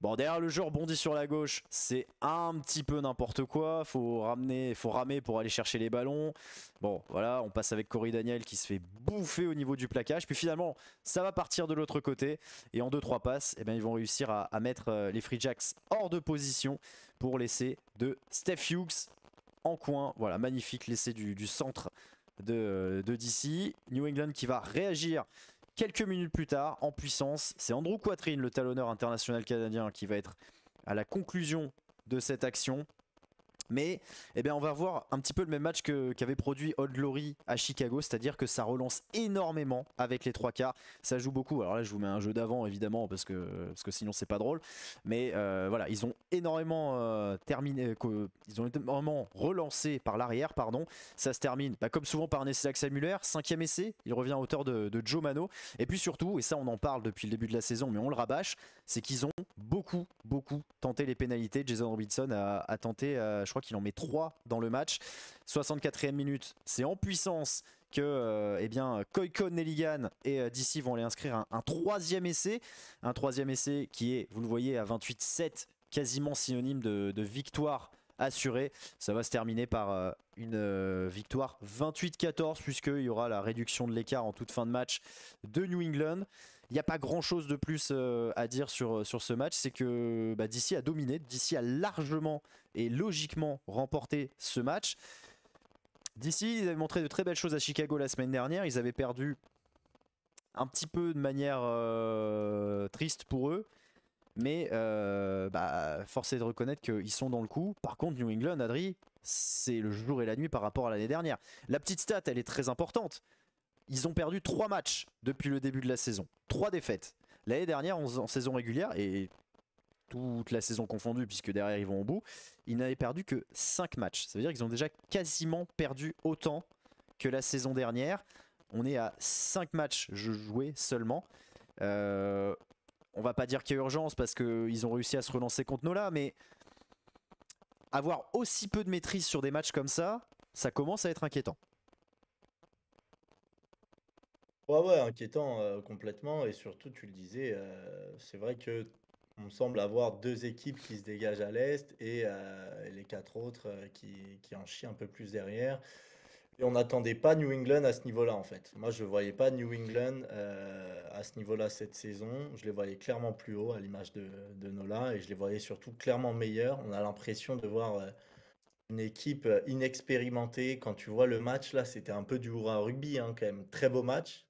Bon, derrière le jeu rebondit sur la gauche, c'est un petit peu n'importe quoi, faut ramer pour aller chercher les ballons. Bon, voilà, on passe avec Corey Daniel qui se fait bouffer au niveau du plaquage, puis finalement, ça va partir de l'autre côté, et en 2-3 passes, eh bien, ils vont réussir à mettre les Free Jacks hors de position pour l'essai de Steph Hughes en coin. Voilà, magnifique l'essai du centre de DC. New England qui va réagir quelques minutes plus tard, en puissance. C'est Andrew Quatrine, le talonneur international canadien, qui va être à la conclusion de cette action. Mais eh bien, on va voir un petit peu le même match qu'avait produit Old Glory à Chicago, c'est-à-dire que ça relance énormément avec les trois quarts, ça joue beaucoup. Alors là je vous mets un jeu d'avant évidemment parce que sinon c'est pas drôle, mais voilà, ils ont énormément ils ont énormément relancé par l'arrière, pardon. Ça se termine comme souvent par un essai d'Axel Muller, cinquième essai, il revient à hauteur de Joe Mano. Et puis surtout, et ça on en parle depuis le début de la saison mais on le rabâche, c'est qu'ils ont beaucoup tenté les pénalités. Jason Robinson a tenté, je crois qu'il en met 3 dans le match. 64e minute, c'est en puissance que eh bien, Koiko Nelligan et DC vont aller inscrire un troisième essai. Un troisième essai qui est, vous le voyez, à 28-7, quasiment synonyme de victoire assurée. Ça va se terminer par une victoire 28-14 puisqu'il y aura la réduction de l'écart en toute fin de match de New England. Il n'y a pas grand chose de plus à dire sur ce match, c'est que DC a dominé, DC a largement et logiquement remporté ce match. DC, ils avaient montré de très belles choses à Chicago la semaine dernière, ils avaient perdu un petit peu de manière triste pour eux, mais force est de reconnaître qu'ils sont dans le coup. Par contre, New England, Adri, c'est le jour et la nuit par rapport à l'année dernière. La petite stat, elle est très importante. Ils ont perdu 3 matchs depuis le début de la saison. 3 défaites. L'année dernière, en saison régulière, et toute la saison confondue, puisque derrière ils vont au bout, ils n'avaient perdu que 5 matchs. Ça veut dire qu'ils ont déjà quasiment perdu autant que la saison dernière. On est à 5 matchs joués seulement. On va pas dire qu'il y a urgence parce qu'ils ont réussi à se relancer contre Nola, mais avoir aussi peu de maîtrise sur des matchs comme ça commence à être inquiétant. Ouais, inquiétant, complètement et surtout tu le disais, c'est vrai qu'on semble avoir 2 équipes qui se dégagent à l'est et les 4 autres, qui en chient un peu plus derrière et on n'attendait pas New England à ce niveau-là, en fait. Moi, je ne voyais pas New England, à ce niveau-là cette saison. Je les voyais clairement plus haut à l'image de Nola et je les voyais surtout clairement meilleurs. On a l'impression de voir, une équipe inexpérimentée. Quand tu vois le match, là, c'était un peu du hurrah rugby, hein, quand même. Très beau match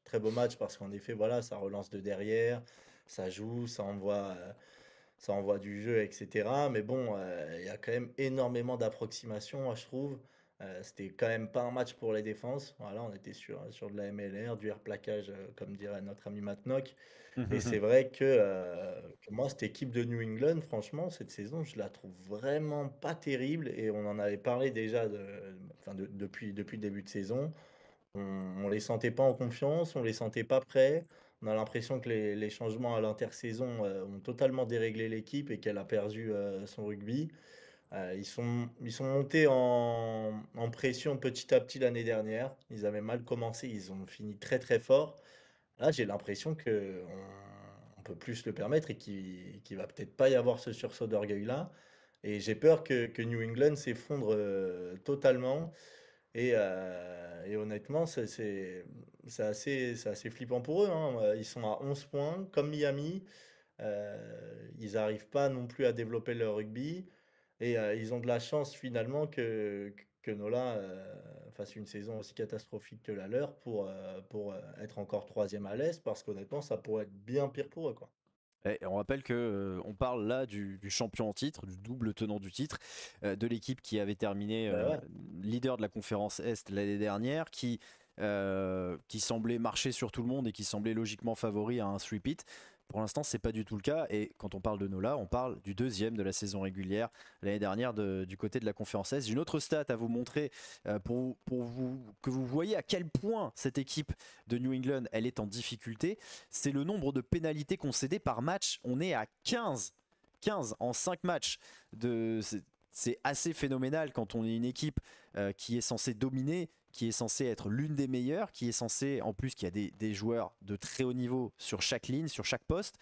parce qu'en effet, voilà, ça relance de derrière, ça joue, ça envoie du jeu, etc. Mais bon, il y a quand même énormément d'approximations, moi, je trouve. C'était quand même pas un match pour les défenses. Voilà, on était sur de la MLR, du air plaquage, comme dirait notre ami Matnock. Et c'est vrai que moi, cette équipe de New England, franchement, cette saison, je la trouve vraiment pas terrible. Et on en avait parlé déjà depuis le début de saison. On les sentait pas en confiance, on les sentait pas prêts. On a l'impression que les changements à l'intersaison ont totalement déréglé l'équipe et qu'elle a perdu son rugby. Ils sont montés en pression petit à petit l'année dernière. Ils avaient mal commencé, ils ont fini très très fort. Là, j'ai l'impression qu'on peut plus se le permettre et qu'il va peut-être pas y avoir ce sursaut d'orgueil-là. Et j'ai peur que New England s'effondre totalement. Et honnêtement, c'est assez flippant pour eux, hein. Ils sont à 11 points, comme Miami. Ils n'arrivent pas non plus à développer leur rugby. Et ils ont de la chance finalement que Nola fasse une saison aussi catastrophique que la leur pour être encore troisième à l'Est, parce qu'honnêtement, ça pourrait être bien pire pour eux, quoi. Et on rappelle que on parle là du champion en titre, du double tenant du titre, de l'équipe qui avait terminé Bah ouais. leader de la conférence Est l'année dernière, qui qui semblait marcher sur tout le monde et qui semblait logiquement favori à un three-peat. Pour l'instant, c'est pas du tout le cas. Et quand on parle de Nola, on parle du deuxième de la saison régulière l'année dernière du côté de la conférence Est. J'ai une autre stat à vous montrer que vous voyez à quel point cette équipe de New England elle est en difficulté. C'est le nombre de pénalités concédées par match. On est à 15 en 5 matchs. C'est assez phénoménal quand on est une équipe qui est censée dominer, qui est censée être l'une des meilleures, qui est censée, en plus, qui a des joueurs de très haut niveau sur chaque ligne, sur chaque poste.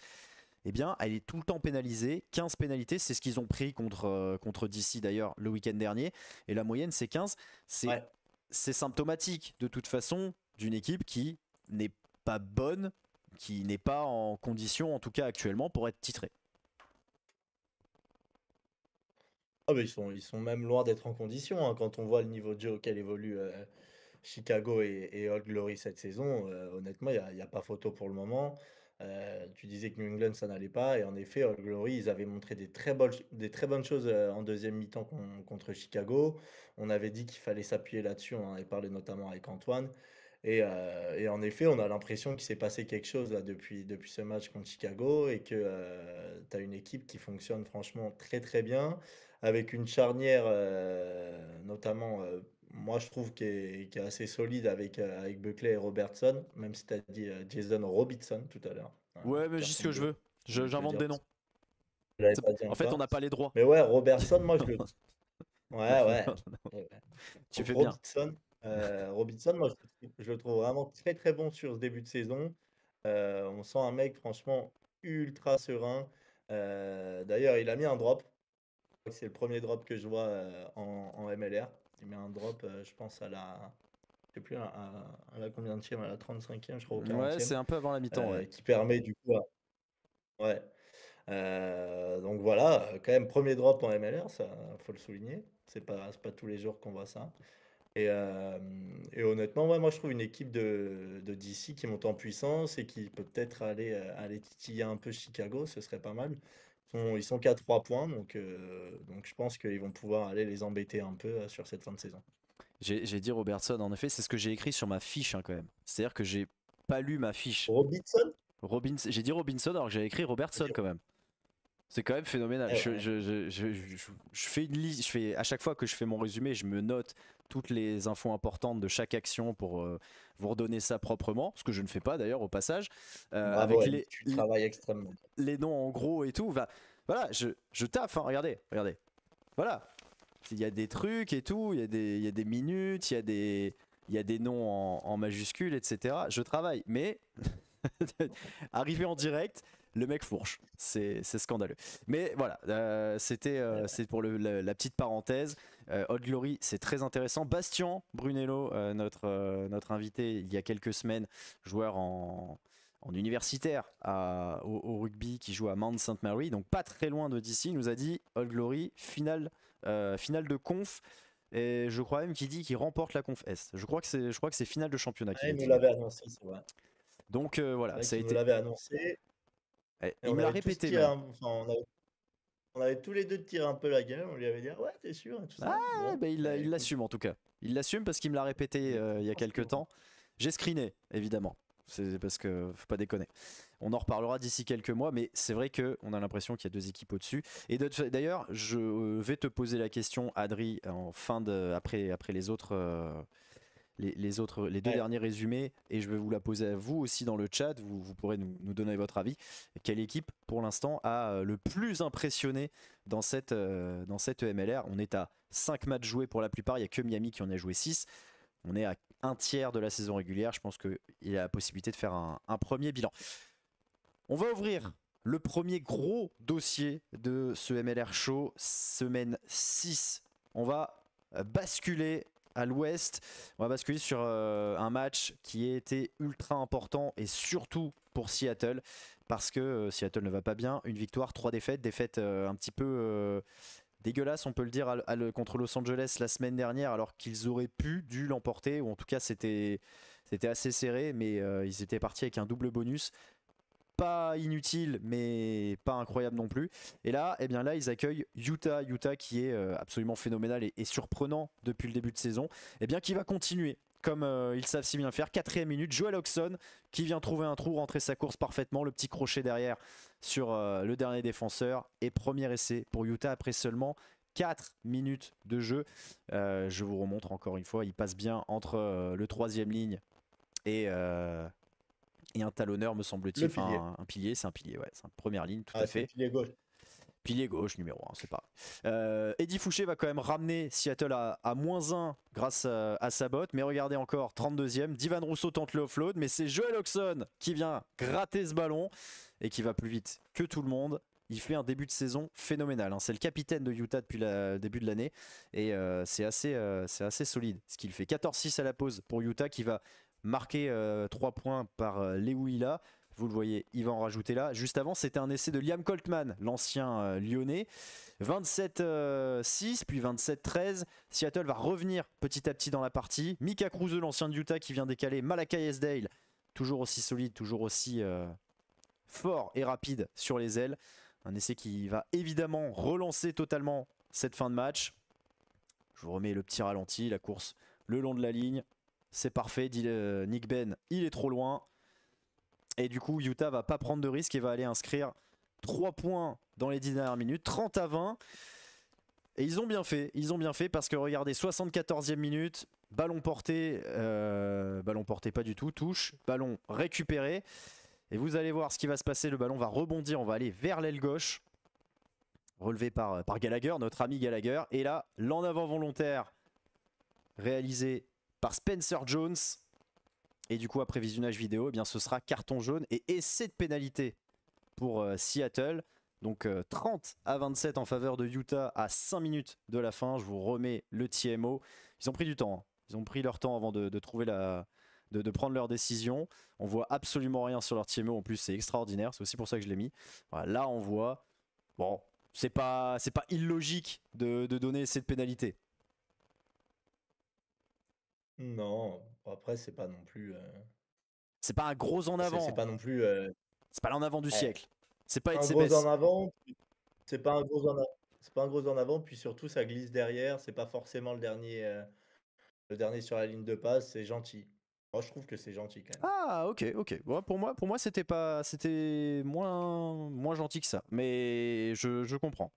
Eh bien, elle est tout le temps pénalisée. 15 pénalités, c'est ce qu'ils ont pris contre DC d'ailleurs le week-end dernier. Et la moyenne, c'est 15. Ouais. C'est symptomatique de toute façon d'une équipe qui n'est pas bonne, qui n'est pas en condition, en tout cas actuellement, pour être titrée. Ah bah, ils sont même loin d'être en condition, hein. Quand on voit le niveau de jeu auquel évolue Chicago et Old Glory cette saison, honnêtement, il y a pas photo pour le moment. Tu disais que New England, ça n'allait pas et en effet, Old Glory, ils avaient montré des très bonnes choses, en deuxième mi-temps contre Chicago. On avait dit qu'il fallait s'appuyer là-dessus, on en avait parlé notamment avec Antoine et en effet, on a l'impression qu'il s'est passé quelque chose là depuis ce match contre Chicago et que, tu as une équipe qui fonctionne franchement très, très bien avec une charnière, notamment, moi je trouve qui est assez solide avec Buckley et Robertson, même si tu as dit Jason Robinson tout à l'heure. Ouais, mais je dis ce Personne que je veux. j'ai envie de te le J'invente dire. des noms. Je l'avais pas dit En fait, on encore. n'a pas les droits. Mais ouais, Robertson, moi je le. Ouais, ouais. Ouais. Tu fais bien. Robinson, Robinson, moi je le trouve vraiment très très bon sur ce début de saison. On sent un mec franchement ultra serein. D'ailleurs, il a mis un drop. C'est le premier drop que je vois en MLR. Il met un drop, je pense je sais plus, à la combien de à la 35e, je crois, au Ouais, 40e, c'est un peu avant la mi-temps, ouais. qui permet du coup, ouais. Donc voilà, quand même premier drop en MLR, ça faut le souligner. C'est pas tous les jours qu'on voit ça. Et honnêtement, ouais, moi je trouve une équipe de DC qui monte en puissance et qui peut peut-être aller titiller un peu Chicago, ce serait pas mal. Ils sont qu'à 3 points, donc je pense qu'ils vont pouvoir aller les embêter un peu sur cette fin de saison. J'ai dit Robertson, en effet, c'est ce que j'ai écrit sur ma fiche quand même. C'est-à-dire que j'ai pas lu ma fiche. Robinson? J'ai dit Robinson alors que j'avais écrit Robertson quand même. C'est quand même phénoménal. Eh ouais. Je fais une liste, à chaque fois que je fais mon résumé, je me note toutes les infos importantes de chaque action pour vous redonner ça proprement, ce que je ne fais pas d'ailleurs au passage. Bravo, Avec Alice, tu travailles extrêmement. les noms en gros et tout. Voilà, je taffe, hein, regardez. Voilà. Il y a des trucs et tout, il y a des minutes, il y a des noms en majuscules, etc. Je travaille, mais arrivé en direct, le mec fourche. C'est scandaleux. Mais voilà, c'est pour la petite parenthèse. Old Glory, c'est très intéressant. Bastien Brunello, notre invité il y a quelques semaines, joueur en universitaire au rugby qui joue à Mount St. Mary, donc pas très loin de DC, nous a dit Old Glory, finale de conf. Et je crois même qu'il dit qu'il remporte la conf Est. Je crois que c'est finale de championnat. Il nous l'avait annoncé, c'est vrai. Donc voilà, Ouais, ça a qu'il nous été. l'avait annoncé. Et Et il on me l'a avait tous répété tiré, même. on avait tous les deux tiré un peu la gueule. On lui avait dit, ah ouais, t'es sûr et tout Ah, ça. Bon, bah il écoute, l'assume en tout cas. Il l'assume parce qu'il me l'a répété il y a quelques temps. J'ai screené, évidemment. C'est parce que faut pas déconner. On en reparlera d'ici quelques mois, mais c'est vrai qu'on a l'impression qu'il y a deux équipes au-dessus. Et d'ailleurs, je vais te poser la question, Adri, en après les autres. Les deux derniers résumés, et je vais vous la poser à vous aussi dans le chat, vous pourrez nous donner votre avis. Quelle équipe pour l'instant a le plus impressionné dans cette MLR? On est à 5 matchs joués pour la plupart, il n'y a que Miami qui en a joué 6. On est à un tiers de la saison régulière, je pense qu'il y a la possibilité de faire un premier bilan. On va ouvrir le premier gros dossier de ce MLR Show, semaine 6. On va basculer à l'ouest. On va basculer sur un match qui a été ultra important et surtout pour Seattle parce que Seattle ne va pas bien. Une victoire, 3 défaites un petit peu dégueulasse, on peut le dire, contre Los Angeles la semaine dernière alors qu'ils auraient dû l'emporter, ou en tout cas c'était assez serré, mais ils étaient partis avec un double bonus. Pas inutile, mais pas incroyable non plus. Et là, là ils accueillent Utah qui est absolument phénoménal et surprenant depuis le début de saison, qui va continuer comme ils savent si bien faire. 4e minute, Joel Oxon qui vient trouver un trou, rentrer sa course parfaitement. Le petit crochet derrière sur le dernier défenseur. Et premier essai pour Utah après seulement 4 minutes de jeu. Je vous remontre encore une fois, il passe bien entre le 3e ligne et un talonneur, me semble-t-il. Le pilier. Enfin, un pilier, c'est un pilier, ouais, c'est une première ligne, tout Ah, à c'est le fait. pilier gauche. Pilier gauche, numéro 1, c'est pas. Eddie Fouché va quand même ramener Seattle à -1 grâce à sa botte. Mais regardez encore, 32e. Divan Rousseau tente le offload, mais c'est Joel Oxon qui vient gratter ce ballon et qui va plus vite que tout le monde. Il fait un début de saison phénoménal, hein. C'est le capitaine de Utah depuis le début de l'année. Et c'est assez solide ce qu'il fait. 14-6 à la pause pour Utah qui va marquer 3 points par Lewila. Vous le voyez, il va en rajouter là. Juste avant, c'était un essai de Liam Coltman, l'ancien lyonnais. 27-6, puis 27-13. Seattle va revenir petit à petit dans la partie. Mika Kruse, l'ancien de Utah, qui vient décaler Malachi Esdale. Toujours aussi solide, toujours aussi fort et rapide sur les ailes. Un essai qui va évidemment relancer totalement cette fin de match. Je vous remets le petit ralenti, la course le long de la ligne. C'est parfait, dit Nick Ben, il est trop loin. Et du coup, Utah va pas prendre de risque et va aller inscrire 3 points dans les 10 dernières minutes, 30-20. Et ils ont bien fait parce que regardez, 74e minute, ballon porté pas du tout, touche, ballon récupéré. Et vous allez voir ce qui va se passer, le ballon va rebondir, on va aller vers l'aile gauche, relevé par Gallagher, notre ami Gallagher. Et là, l'en avant volontaire réalisé par Spencer Jones. Et du coup, après visionnage vidéo, eh bien, ce sera carton jaune et essai de pénalité pour Seattle. Donc 30-27 en faveur de Utah à 5 minutes de la fin. Je vous remets le TMO. Ils ont pris du temps, hein. Ils ont pris leur temps avant de trouver de prendre leur décision. On voit absolument rien sur leur TMO. En plus, c'est extraordinaire. C'est aussi pour ça que je l'ai mis. Voilà, là, on voit. Bon, c'est pas illogique de donner essai de pénalité. Non, après, c'est pas non plus. C'est pas un gros en C'est avant. pas non plus. C'est pas l'en avant du Ouais, siècle. C'est pas un gros en Etzebeth. avant. C'est pas un gros en a c'est pas un gros en avant, puis surtout ça glisse derrière, c'est pas forcément le dernier sur la ligne de passe, c'est gentil. Moi je trouve que c'est gentil quand même. Ah, ok. Bon, pour moi c'était moins gentil que ça. Mais je comprends.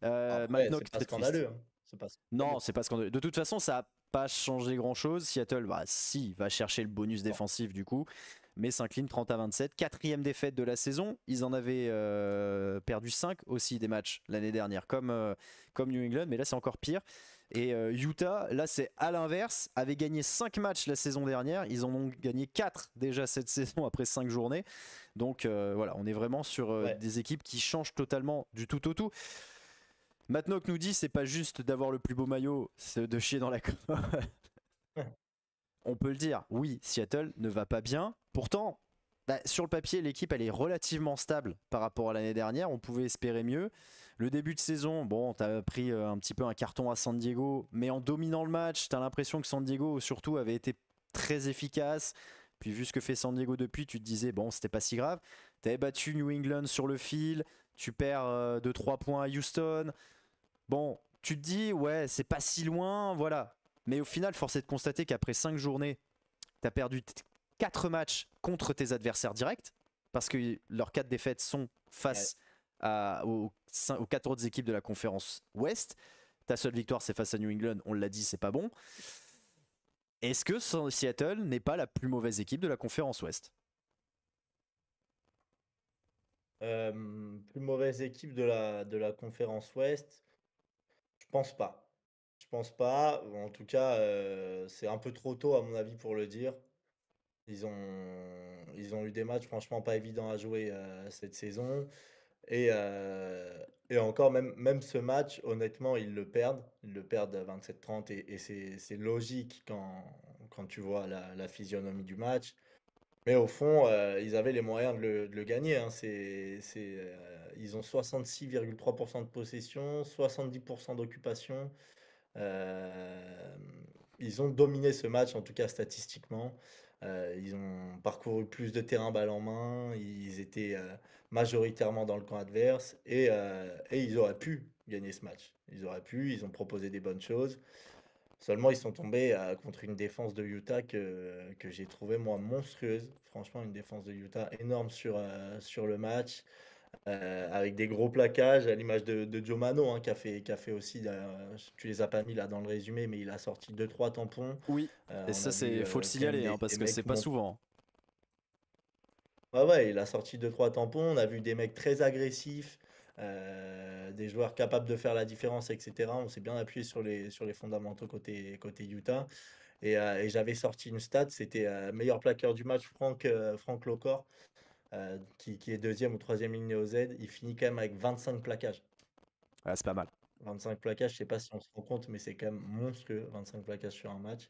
Après, Maintenant, c'est pas très triste. scandaleux, hein. C'est pas Non, scandaleux. c'est pas scandaleux. De toute façon, ça a pas changé grand-chose. Seattle, bah si, va chercher le bonus Non. défensif du coup, mais s'incline 30-27. Quatrième défaite de la saison. Ils en avaient perdu 5 aussi des matchs l'année dernière, comme New England, mais là c'est encore pire. Et Utah, là c'est à l'inverse, avait gagné 5 matchs la saison dernière. Ils en ont gagné 4 déjà cette saison après 5 journées. Donc voilà, on est vraiment sur Ouais. des équipes qui changent totalement du tout au tout. Matnock nous dit c'est pas juste d'avoir le plus beau maillot, c'est de chier dans la commode. On peut le dire, oui, Seattle ne va pas bien. Pourtant, bah, sur le papier, l'équipe elle est relativement stable par rapport à l'année dernière. On pouvait espérer mieux. Le début de saison, bon, t'as pris un petit peu un carton à San Diego, mais en dominant le match, t'as l'impression que San Diego surtout avait été très efficace. Puis vu ce que fait San Diego depuis, tu te disais bon, c'était pas si grave. T'avais battu New England sur le fil, tu perds de 3 points à Houston. Bon, tu te dis, ouais, c'est pas si loin, voilà. Mais au final, force est de constater qu'après 5 journées, tu as perdu 4 matchs contre tes adversaires directs, parce que leurs 4 défaites sont Ouais. face aux 4 autres équipes de la conférence Ouest. Ta seule victoire, c'est face à New England, on l'a dit, c'est pas bon. Est-ce que Seattle n'est pas la plus mauvaise équipe de la conférence Ouest? Plus mauvaise équipe de la conférence Ouest, je pense pas. Je pense pas. En tout cas, c'est un peu trop tôt à mon avis pour le dire. Ils ont eu des matchs franchement pas évidents à jouer, cette saison et encore même ce match, honnêtement, ils le perdent. Ils le perdent à 27-30 et c'est logique quand tu vois la physionomie du match. Mais au fond, ils avaient les moyens de le gagner, hein. Ils ont 66,3 de possession, 70 d'occupation. Ils ont dominé ce match, en tout cas statistiquement. Ils ont parcouru plus de terrain balle en main. Ils étaient majoritairement dans le camp adverse et ils auraient pu gagner ce match. Ils auraient pu, ils ont proposé des bonnes choses. Seulement, ils sont tombés contre une défense de Utah que j'ai trouvé moi monstrueuse. Franchement, une défense de Utah énorme sur le match, avec des gros plaquages à l'image de Joe Mano, hein, qui a fait aussi, tu les as pas mis là dans le résumé, mais il a sorti deux trois tampons. Oui, et On ça a vu c'est faut le quand même signaler hein, des parce que c'est mecs pas monter. souvent. Ouais, ouais, il a sorti deux trois tampons. On a vu des mecs très agressifs, des joueurs capables de faire la différence, etc. On s'est bien appuyé sur les fondamentaux côté Utah. Et j'avais sorti une stat, c'était meilleur plaqueur du match, Franck Locor, qui est deuxième ou troisième ligne au Z. Il finit quand même avec 25 plaquages. Ah, c'est pas mal. 25 plaquages, je sais pas si on se rend compte, mais c'est quand même monstrueux, 25 plaquages sur un match.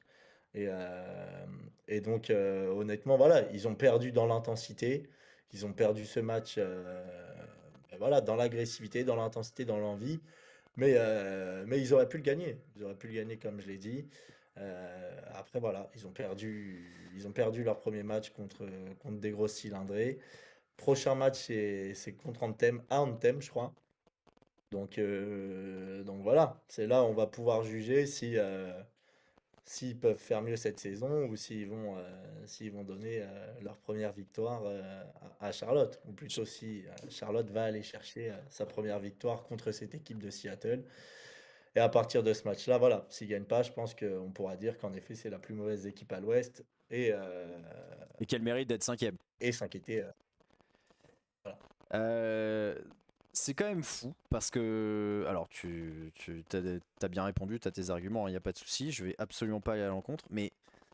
Et, euh, et donc, honnêtement, voilà, ils ont perdu dans l'intensité. Ils ont perdu ce match ben voilà, dans l'agressivité, dans l'intensité, dans l'envie. Mais ils auraient pu le gagner. Ils auraient pu le gagner, comme je l'ai dit. Après, voilà, ils ont perdu leur premier match contre des grosses cylindrées. Prochain match, c'est contre Anthem, à Anthem, je crois. Donc voilà, c'est là où on va pouvoir juger s'ils peuvent faire mieux cette saison ou s'ils vont donner leur première victoire à Charlotte. Ou plutôt si Charlotte va aller chercher sa première victoire contre cette équipe de Seattle. Et à partir de ce match-là, voilà, s'ils ne gagnent pas, je pense qu'on pourra dire qu'en effet, c'est la plus mauvaise équipe à l'Ouest Et quel mérite d'être cinquième. et s'inquiéter. Voilà. Euh, c'est quand même fou parce que, alors tu as bien répondu, tu as tes arguments, il n'y a pas de souci, je vais absolument pas aller à l'encontre, mais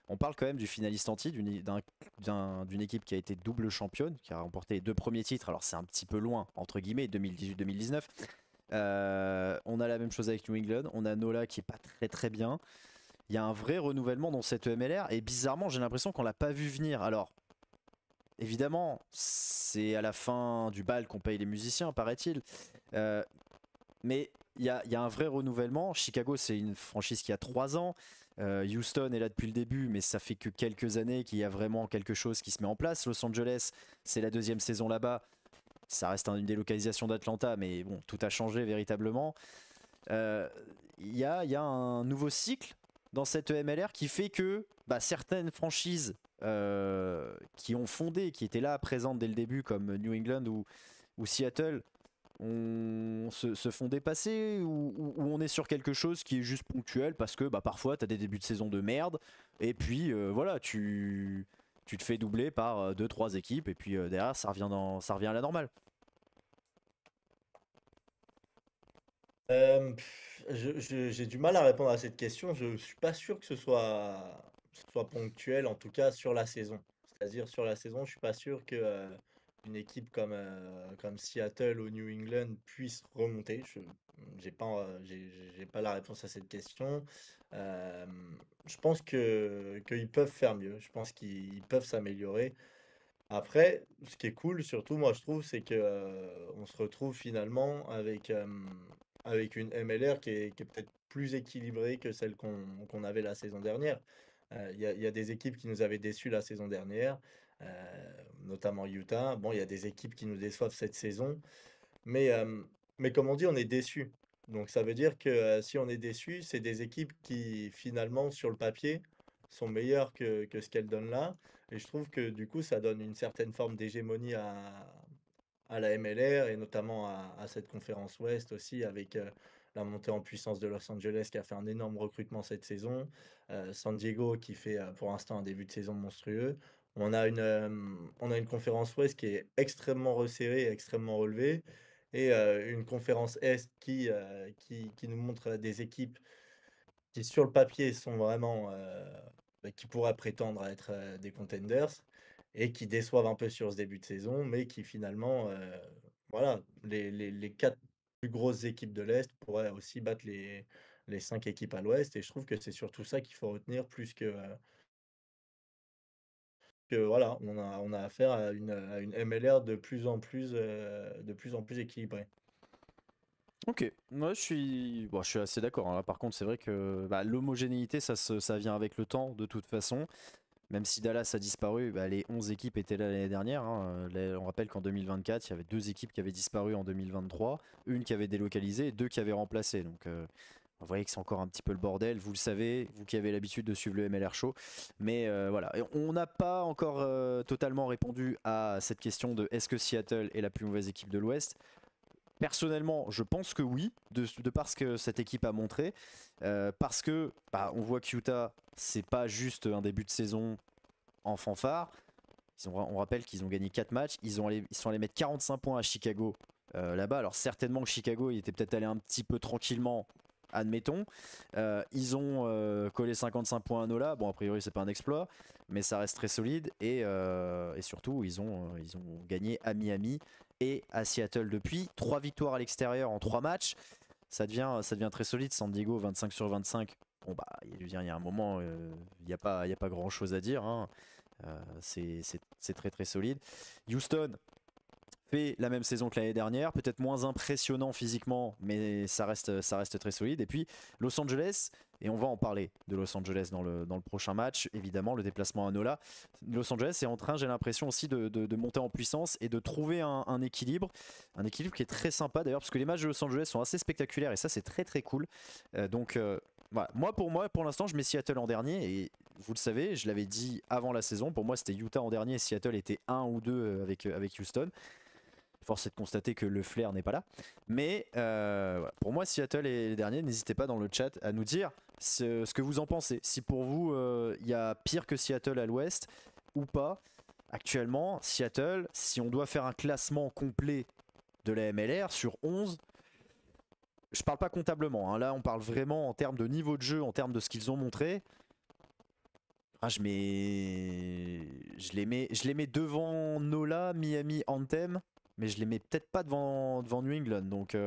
on parle quand même du finaliste entier, d'une équipe qui a été double championne, qui a remporté les deux premiers titres, alors c'est un petit peu loin, entre guillemets, 2018-2019. On a la même chose avec New England, on a Nola qui est pas très très bien. Il y a un vrai renouvellement dans cette EMLR et bizarrement j'ai l'impression qu'on l'a pas vu venir. Alors évidemment, c'est à la fin du bal qu'on paye les musiciens, paraît-il. Euh, mais il y a un vrai renouvellement. Chicago, c'est une franchise qui a 3 ans. Houston est là depuis le début, mais ça fait que quelques années qu'il y a vraiment quelque chose qui se met en place. Los Angeles, c'est la deuxième saison là-bas. Ça reste une délocalisation d'Atlanta, mais bon, tout a changé véritablement. Euh, Il y a un nouveau cycle dans cette EMLR qui fait que bah, certaines franchises qui ont fondé, qui étaient là présentes dès le début, comme New England ou Seattle, se font dépasser ou on est sur quelque chose qui est juste ponctuel parce que bah, parfois tu as des débuts de saison de merde et puis voilà, tu te fais doubler par deux trois équipes et puis derrière ça revient à la normale. J'ai du mal à répondre à cette question. Je suis pas sûr que ce soit ponctuel, en tout cas sur la saison. C'est-à-dire sur la saison, je suis pas sûr que une équipe comme Seattle ou New England puisse remonter. J'ai pas la réponse à cette question. Euh, je pense qu'ils peuvent faire mieux. Je pense qu'ils peuvent s'améliorer. Après, ce qui est cool, surtout, moi, je trouve, c'est que on se retrouve finalement avec une MLR qui est peut-être plus équilibrée que celle qu'on avait la saison dernière. Il y a des équipes qui nous avaient déçus la saison dernière, notamment Utah. Bon, il y a des équipes qui nous déçoivent cette saison, mais comme on dit, on est déçus. Donc ça veut dire que si on est déçu, c'est des équipes qui finalement, sur le papier, sont meilleures que ce qu'elles donnent là. Et je trouve que du coup, ça donne une certaine forme d'hégémonie à la MLR et notamment à cette conférence Ouest aussi avec la montée en puissance de Los Angeles qui a fait un énorme recrutement cette saison, San Diego qui fait pour l'instant un début de saison monstrueux. On a une conférence Ouest qui est extrêmement resserrée, extrêmement relevée et une conférence Est qui nous montre des équipes qui sur le papier sont vraiment bah, qui pourraient prétendre à être des contenders et qui déçoivent un peu sur ce début de saison, mais qui finalement, voilà, les 4 plus grosses équipes de l'Est pourraient aussi battre les 5 équipes à l'Ouest. Et je trouve que c'est surtout ça qu'il faut retenir plus que voilà, on a affaire à une MLR de plus en plus équilibrée. Ok, moi je suis assez d'accord, hein. Là, par contre, c'est vrai que bah, l'homogénéité, ça vient avec le temps, de toute façon. Même si Dallas a disparu, bah, les 11 équipes étaient là l'année dernière, hein. On rappelle qu'en 2024, il y avait deux équipes qui avaient disparu en 2023, une qui avait délocalisé et deux qui avaient remplacé. Donc Vous voyez que c'est encore un petit peu le bordel, vous le savez, vous qui avez l'habitude de suivre le MLR Show. Mais voilà, et on n'a pas encore totalement répondu à cette question de est-ce que Seattle est la plus mauvaise équipe de l'Ouest. Personnellement, je pense que oui, de par ce que cette équipe a montré. Parce que on voit qu'Utah, c'est pas juste un début de saison en fanfare. On rappelle qu'ils ont gagné 4 matchs, ils sont allés mettre 45 points à Chicago là-bas. Alors certainement que Chicago, il était peut-être allé un petit peu tranquillement, admettons. Ils ont collé 55 points à Nola. Bon, a priori, c'est pas un exploit, mais ça reste très solide. Et surtout, ils ont gagné à Miami et à Seattle depuis. 3 victoires à l'extérieur en 3 matchs. Ça devient très solide. San Diego, 25 sur 25. Bon, il y a un moment, il n'y a pas grand chose à dire, hein. C'est très très solide. Houston fait la même saison que l'année dernière, peut-être moins impressionnant physiquement, mais ça reste très solide. Et puis Los Angeles, et on va en parler de Los Angeles dans le prochain match, évidemment, le déplacement à Nola. Los Angeles est en train, j'ai l'impression aussi, de monter en puissance et de trouver un équilibre qui est très sympa d'ailleurs, parce que les matchs de Los Angeles sont assez spectaculaires et ça c'est très très cool. Voilà. Pour l'instant, je mets Seattle en dernier et vous le savez, je l'avais dit avant la saison, pour moi c'était Utah en dernier et Seattle était 1 ou 2 avec Houston. Force est de constater que le flair n'est pas là. Mais voilà. Pour moi, Seattle est les derniers. N'hésitez pas dans le chat à nous dire ce que vous en pensez. Si pour vous, il y a pire que Seattle à l'ouest ou pas. Actuellement, Seattle, si on doit faire un classement complet de la MLR sur 11, je parle pas comptablement, hein. Là, on parle vraiment en termes de niveau de jeu, en termes de ce qu'ils ont montré. Je les mets devant Nola, Miami, Anthem, mais je les mets peut-être pas devant New England. Donc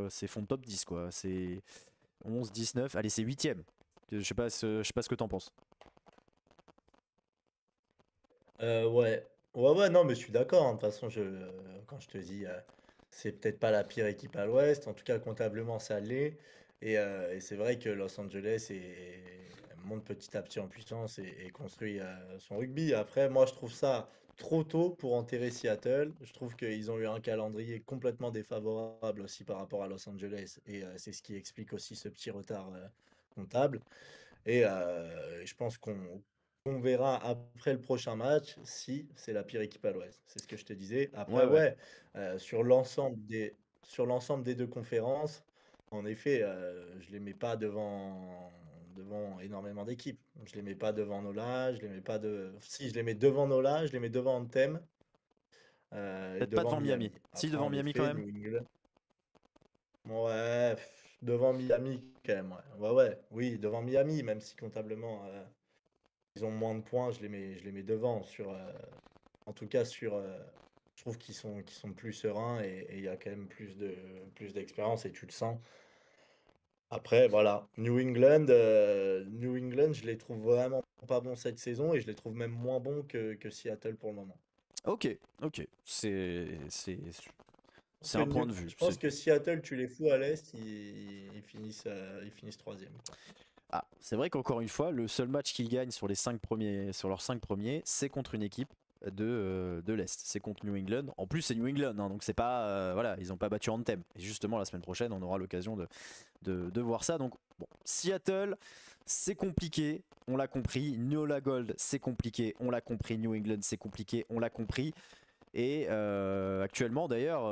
c'est fond de top 10 quoi. C'est 11, 19, allez c'est 8ème. Je sais pas ce que t'en penses. Ouais. Ouais, non, mais je suis d'accord, hein. De toute façon, quand je te dis, c'est peut-être pas la pire équipe à l'ouest, en tout cas comptablement ça l'est. Et c'est vrai que Los Angeles monte petit à petit en puissance et construit son rugby. Après, moi, je trouve ça trop tôt pour enterrer Seattle. Je trouve qu'ils ont eu un calendrier complètement défavorable aussi par rapport à Los Angeles. Et c'est ce qui explique aussi ce petit retard comptable. Et je pense qu'on verra après le prochain match si c'est la pire équipe à l'ouest. C'est ce que je te disais. Après, Ouais, ouais. ouais, sur l'ensemble des 2 conférences, en effet, je les mets pas devant énormément d'équipes. Je les mets pas devant Nola, je les mets pas de si je les mets devant Nola, je les mets devant Anthem, et Peut-être pas devant devant Miami. Miami. Si, Après, devant en Miami quand effet, même. New England ouais, devant Miami quand même, ouais. Ouais, ouais, oui, devant Miami, même si comptablement, ils ont moins de points, je les mets devant en tout cas je trouve qu'ils sont plus sereins et il y a quand même plus d'expérience et tu le sens. Après, voilà, New England, je les trouve vraiment pas bons cette saison et je les trouve même moins bons que Seattle pour le moment. Ok, ok. C'est un point de vue. Je pense que Seattle, tu les fous à l'Est, ils finissent troisième, quoi. C'est vrai qu'encore une fois, le seul match qu'ils gagnent sur leurs 5 premiers, c'est contre une équipe de l'Est. C'est contre New England. En plus, c'est New England, hein, donc c'est pas. Voilà, ils n'ont pas battu Anthem. Et justement, la semaine prochaine, on aura l'occasion de voir ça. Donc, bon, Seattle, c'est compliqué, on l'a compris. Nola Gold, c'est compliqué, on l'a compris. New England, c'est compliqué, on l'a compris. Et actuellement d'ailleurs,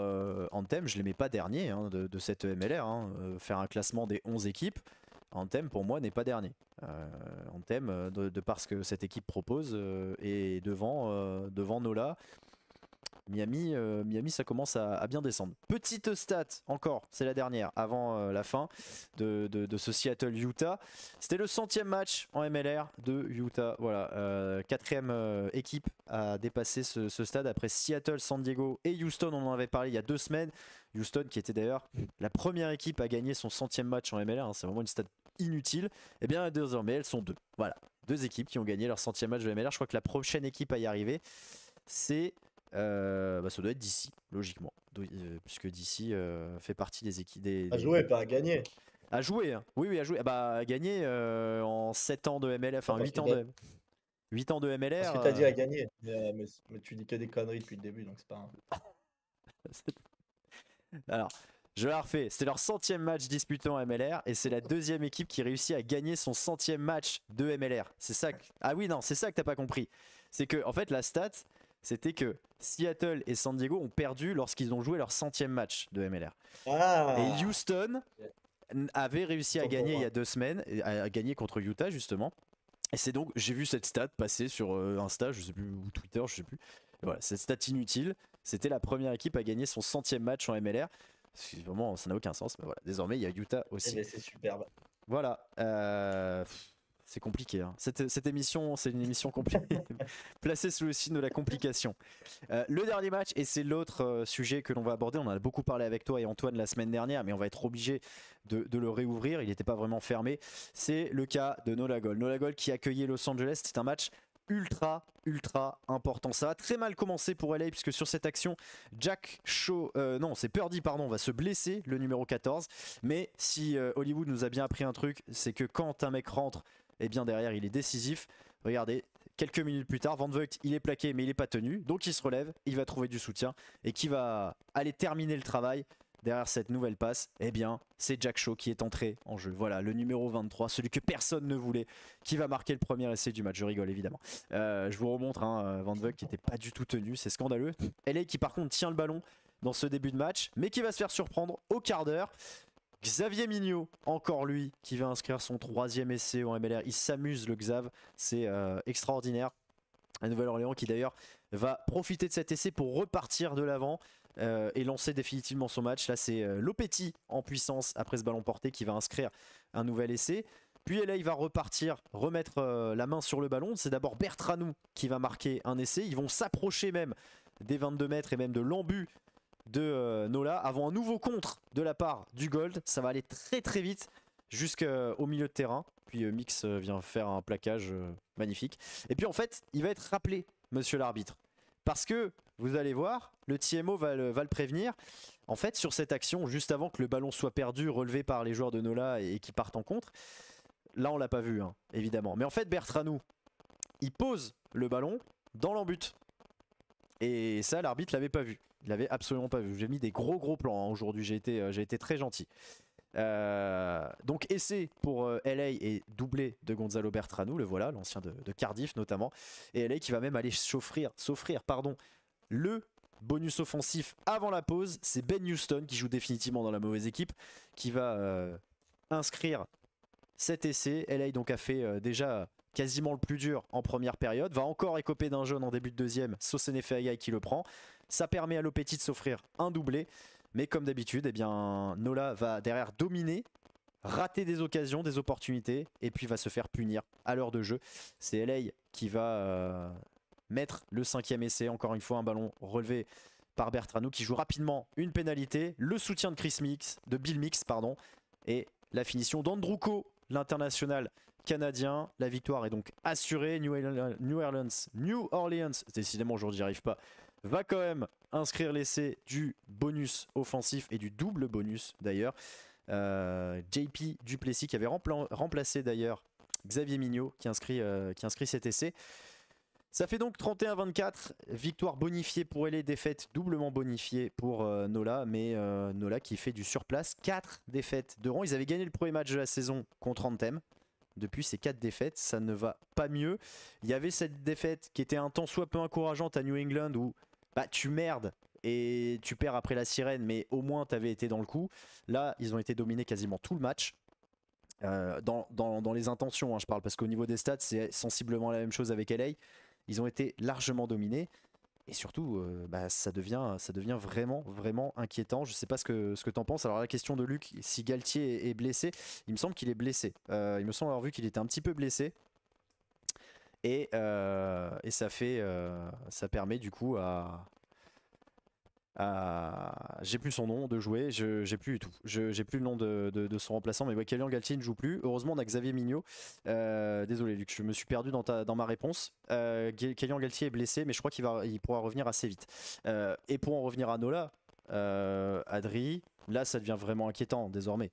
Anthem, je ne les mets pas dernier, hein, de cette MLR, hein. Faire un classement des 11 équipes, Anthem pour moi n'est pas dernier. Anthem, de par ce que cette équipe propose, est devant Nola. Miami, ça commence à bien descendre. Petite stat encore, c'est la dernière, avant la fin de ce Seattle-Utah. C'était le 100e match en MLR de Utah. Voilà, 4ème équipe à dépasser ce stade après Seattle, San Diego et Houston. On en avait parlé il y a 2 semaines. Houston qui était d'ailleurs la première équipe à gagner son 100e match en MLR. Hein, c'est vraiment une stat inutile. Et bien désormais, elles sont 2. Voilà, 2 équipes qui ont gagné leur 100e match de MLR. Je crois que la prochaine équipe à y arriver, c'est ça doit être DC, logiquement, puisque DC fait partie des équipes À jouer, pas à gagner. À jouer, hein. Oui, à jouer. À gagner en 7 ans de MLR, enfin Non, 8 ans de 8 ans de parce MLR. que tu as dit à gagner. Mais tu dis que des conneries depuis le début, donc c'est pas. Alors, Je la refais. C'était leur 100e match disputé en MLR et c'est la deuxième équipe qui réussit à gagner son 100e match de MLR. C'est ça. Ah oui, non, c'est ça que t'as pas compris. C'est que, en fait, la stat, c'était que Seattle et San Diego ont perdu lorsqu'ils ont joué leur 100e match de MLR. Et Ah! Houston avait réussi à Autant pour gagner il y moi. a 2 semaines, à gagner contre Utah justement. Et c'est donc, j'ai vu cette stat passer sur Insta, je sais plus, ou Twitter, je sais plus. Et voilà, cette stat inutile, c'était la première équipe à gagner son 100e match en MLR. Vraiment, ça n'a aucun sens, mais voilà. Désormais, il y a Utah Eh aussi. ben, c'est superbe. Voilà. C'est compliqué. Hein. Cette émission, c'est une émission compliquée, placée sous le signe de la complication. Le dernier match, et c'est l'autre sujet que l'on va aborder, on en a beaucoup parlé avec toi et Antoine la semaine dernière, mais on va être obligé de le réouvrir, il n'était pas vraiment fermé. C'est le cas de Nola Gold. Nola Gold qui accueillait Los Angeles, c'est un match ultra important. Ça a très mal commencé pour LA puisque sur cette action, Jack Shaw, non c'est Purdy pardon, va se blesser, le numéro 14. Mais si Hollywood nous a bien appris un truc, c'est que quand un mec rentre, et bien derrière il est décisif. Regardez, quelques minutes plus tard, Van Vogt il est plaqué mais il n'est pas tenu, donc il se relève, il va trouver du soutien et qui va aller terminer le travail. Derrière cette nouvelle passe, eh bien, c'est Jack Shaw qui est entré en jeu. Voilà, le numéro 23, celui que personne ne voulait, qui va marquer le premier essai du match. Je rigole évidemment. Je vous remontre Van Vogt qui n'était pas du tout tenu, c'est scandaleux. LA qui par contre tient le ballon dans ce début de match, mais qui va se faire surprendre au quart d'heure. Xavier Mignot, encore lui, qui va inscrire son 3e essai en MLR. Il s'amuse le Xav, c'est extraordinaire. La Nouvelle-Orléans qui d'ailleurs va profiter de cet essai pour repartir de l'avant et lancer définitivement son match. Là c'est Lopetti en puissance après ce ballon porté qui va inscrire un nouvel essai. Puis là il va repartir, remettre la main sur le ballon. C'est d'abord Bertranou qui va marquer un essai. Ils vont s'approcher même des 22 mètres et même de l'embut de Nola avant un nouveau contre de la part du Gold. Ça va aller très vite jusqu'au milieu de terrain. Puis Mix vient faire un plaquage magnifique. Et puis en fait, il va être rappelé, monsieur l'arbitre. Parce que, vous allez voir, le TMO va le prévenir. En fait, sur cette action, juste avant que le ballon soit perdu, relevé par les joueurs de Nola et qui partent en contre, là on l'a pas vu, hein, évidemment. Mais en fait, Bertranou, il pose le ballon dans l'embut. Et ça, l'arbitre l'avait pas vu. Il l'avait absolument pas vu. J'ai mis des gros plans hein, aujourd'hui. J'ai été très gentil. Donc essai pour LA et doublé de Gonzalo Bertranou, le voilà, l'ancien de Cardiff notamment. Et LA qui va même aller s'offrir le bonus offensif avant la pause. C'est Ben Houston qui joue définitivement dans la mauvaise équipe qui va inscrire cet essai. LA donc a fait déjà quasiment le plus dur en première période, va encore écoper d'un jaune en début de deuxième, Sosene Feagai qui le prend. Ça permet à Lopetti de s'offrir un doublé, mais comme d'habitude, eh bien, Nola va derrière dominer, rater des occasions, des opportunités, et puis va se faire punir à l'heure de jeu. C'est LA qui va mettre le 5e essai, encore une fois un ballon relevé par Bertranou qui joue rapidement une pénalité, le soutien de Bill Mix, pardon, et la finition d'Andruko, l'international canadien. La victoire est donc assurée. New Orleans, décidément aujourd'hui j'y arrive pas, va quand même inscrire l'essai du bonus offensif et du double bonus d'ailleurs. JP Duplessis qui avait remplacé d'ailleurs Xavier Mignot qui inscrit cet essai. Ça fait donc 31-24, victoire bonifiée pour LA, défaite doublement bonifiée pour Nola, mais Nola qui fait du surplace, 4 défaites de rang. Ils avaient gagné le premier match de la saison contre Anthem. Depuis ces 4 défaites, ça ne va pas mieux. Il y avait cette défaite qui était un tant soit peu encourageante à New England où bah, tu merdes et tu perds après la sirène, mais au moins tu avais été dans le coup. Là, ils ont été dominés quasiment tout le match. Dans les intentions, hein, je parle, parce qu'au niveau des stats, c'est sensiblement la même chose avec LA. Ils ont été largement dominés. Et surtout, bah, ça devient vraiment inquiétant. Je sais pas ce que t'en penses. Alors la question de Luc, si Galtier est blessé, il me semble qu'il est blessé. Il me semble avoir vu qu'il était un petit peu blessé. Et ça permet du coup j'ai plus son nom de jouer, j'ai plus du tout. J'ai plus le nom de son remplaçant, mais Kylian Galtier ne joue plus. Heureusement, on a Xavier Mignot. Désolé, Luc, je me suis perdu dans ma réponse. Kylian Galtier est blessé, mais je crois qu'il pourra revenir assez vite. Et pour en revenir à Nola, Adri, là, ça devient vraiment inquiétant désormais.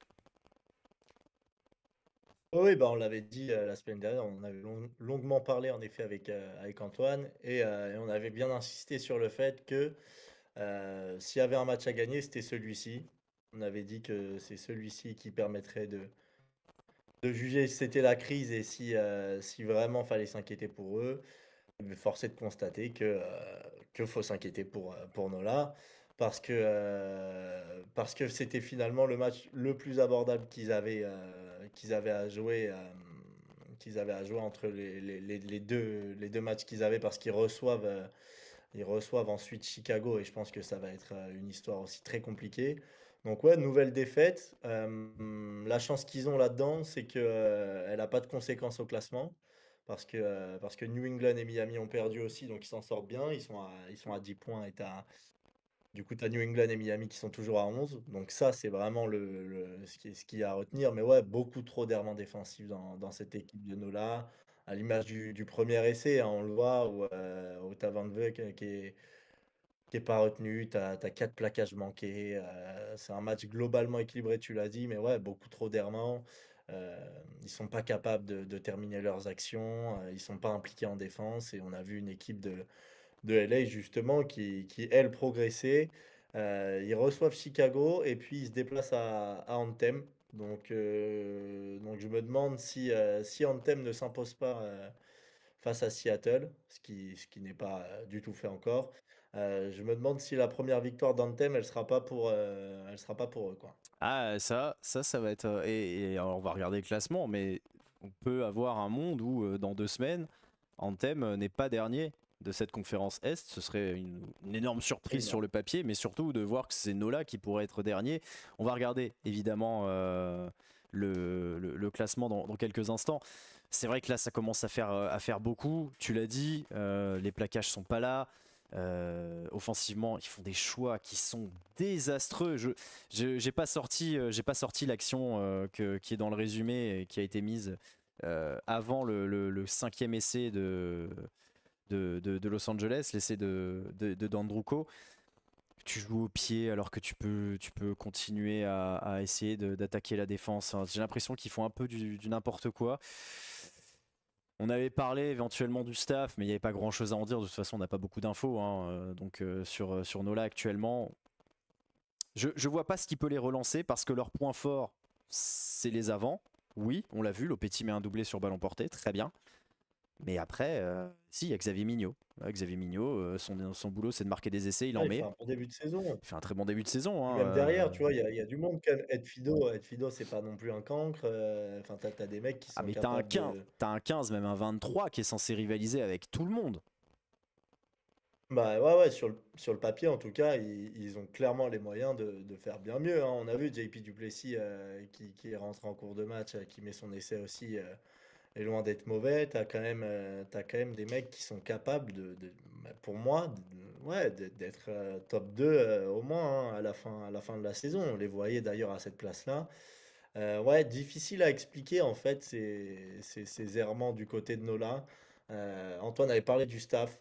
Oui, bah, on l'avait dit la semaine dernière, on avait longuement parlé en effet avec Antoine, et on avait bien insisté sur le fait que s'il y avait un match à gagner, c'était celui-ci. On avait dit que c'est celui-ci qui permettrait de juger si c'était la crise et si vraiment fallait s'inquiéter pour eux. Mais force est de constater que faut s'inquiéter pour Nola parce que c'était finalement le match le plus abordable qu'ils avaient à jouer entre les 2 matchs qu'ils avaient parce ils reçoivent ensuite Chicago et je pense que ça va être une histoire aussi très compliquée. Donc ouais, nouvelle défaite. La chance qu'ils ont là-dedans, c'est que, elle a pas de conséquences au classement parce que New England et Miami ont perdu aussi, donc ils s'en sortent bien. Ils sont à 10 points et du coup, tu as New England et Miami qui sont toujours à 11. Donc ça, c'est vraiment ce qui est à retenir. Mais ouais, beaucoup trop d'errements défensifs dans cette équipe de Nola. À l'image du premier essai, hein, on le voit, où tu as Van Veek qui est pas retenu, tu as 4 plaquages manqués. C'est un match globalement équilibré, tu l'as dit, mais ouais, beaucoup trop d'errements. Heu, Ils sont pas capables de terminer leurs actions, ils sont pas impliqués en défense et on a vu une équipe de LA justement qui elle progressait. Ils reçoivent Chicago et puis ils se déplacent à Anthem. Donc je me demande si Anthem ne s'impose pas, face à Seattle, ce qui n'est pas, du tout fait encore. Je me demande si la première victoire d'Anthem, elle sera pas pour eux, quoi. Ah, ça va être. Et alors, on va regarder le classement, mais on peut avoir un monde où, dans 2 semaines, Anthem n'est pas dernier de cette conférence Est. Ce serait une énorme surprise sur Énorme. le papier, mais surtout de voir que c'est Nola qui pourrait être dernier. On va regarder, évidemment, le classement dans quelques instants. C'est vrai que là, ça commence à faire beaucoup. Tu l'as dit, les plaquages sont pas là. Offensivement, ils font des choix qui sont désastreux. J'ai pas sorti l'action qui est dans le résumé et qui a été mise avant le cinquième essai de Los Angeles, l'essai de Dandruko. Tu joues au pied alors que tu peux continuer à essayer d'attaquer la défense. J'ai l'impression qu'ils font un peu du n'importe quoi. On avait parlé éventuellement du staff, mais il n'y avait pas grand chose à en dire. De toute façon, on n'a pas beaucoup d'infos, hein, sur Nola actuellement. Je vois pas ce qui peut les relancer parce que leur point fort, c'est les avants. Oui, on l'a vu, Lopetti met un doublé sur ballon porté, très bien. Mais après, si, il y a Xavier Mignot. Xavier Mignot, son boulot, c'est de marquer des essais, il Ah, en il fait met. un bon début de saison. Il fait un très bon début de saison, Puis hein. même derrière, tu vois, il y a du monde quand même. Ed Fido, c'est pas non plus un cancre, enfin, tu as des mecs qui Ah, sont mais capables de t'as un 15, même un 23 qui est censé rivaliser avec tout le monde. bah, ouais, ouais, sur le papier, en tout cas, ils ont clairement les moyens de faire bien mieux, hein. On a vu JP Duplessis, qui est rentré en cours de match, qui met son essai aussi, est loin d'être mauvais. T'as quand même des mecs qui sont capables bah, pour moi, ouais, d'être top 2 au moins, hein, à la fin de la saison. On les voyait d'ailleurs à cette place-là. Ouais, difficile à expliquer en fait ces errements du côté de Nola. Antoine avait parlé du staff.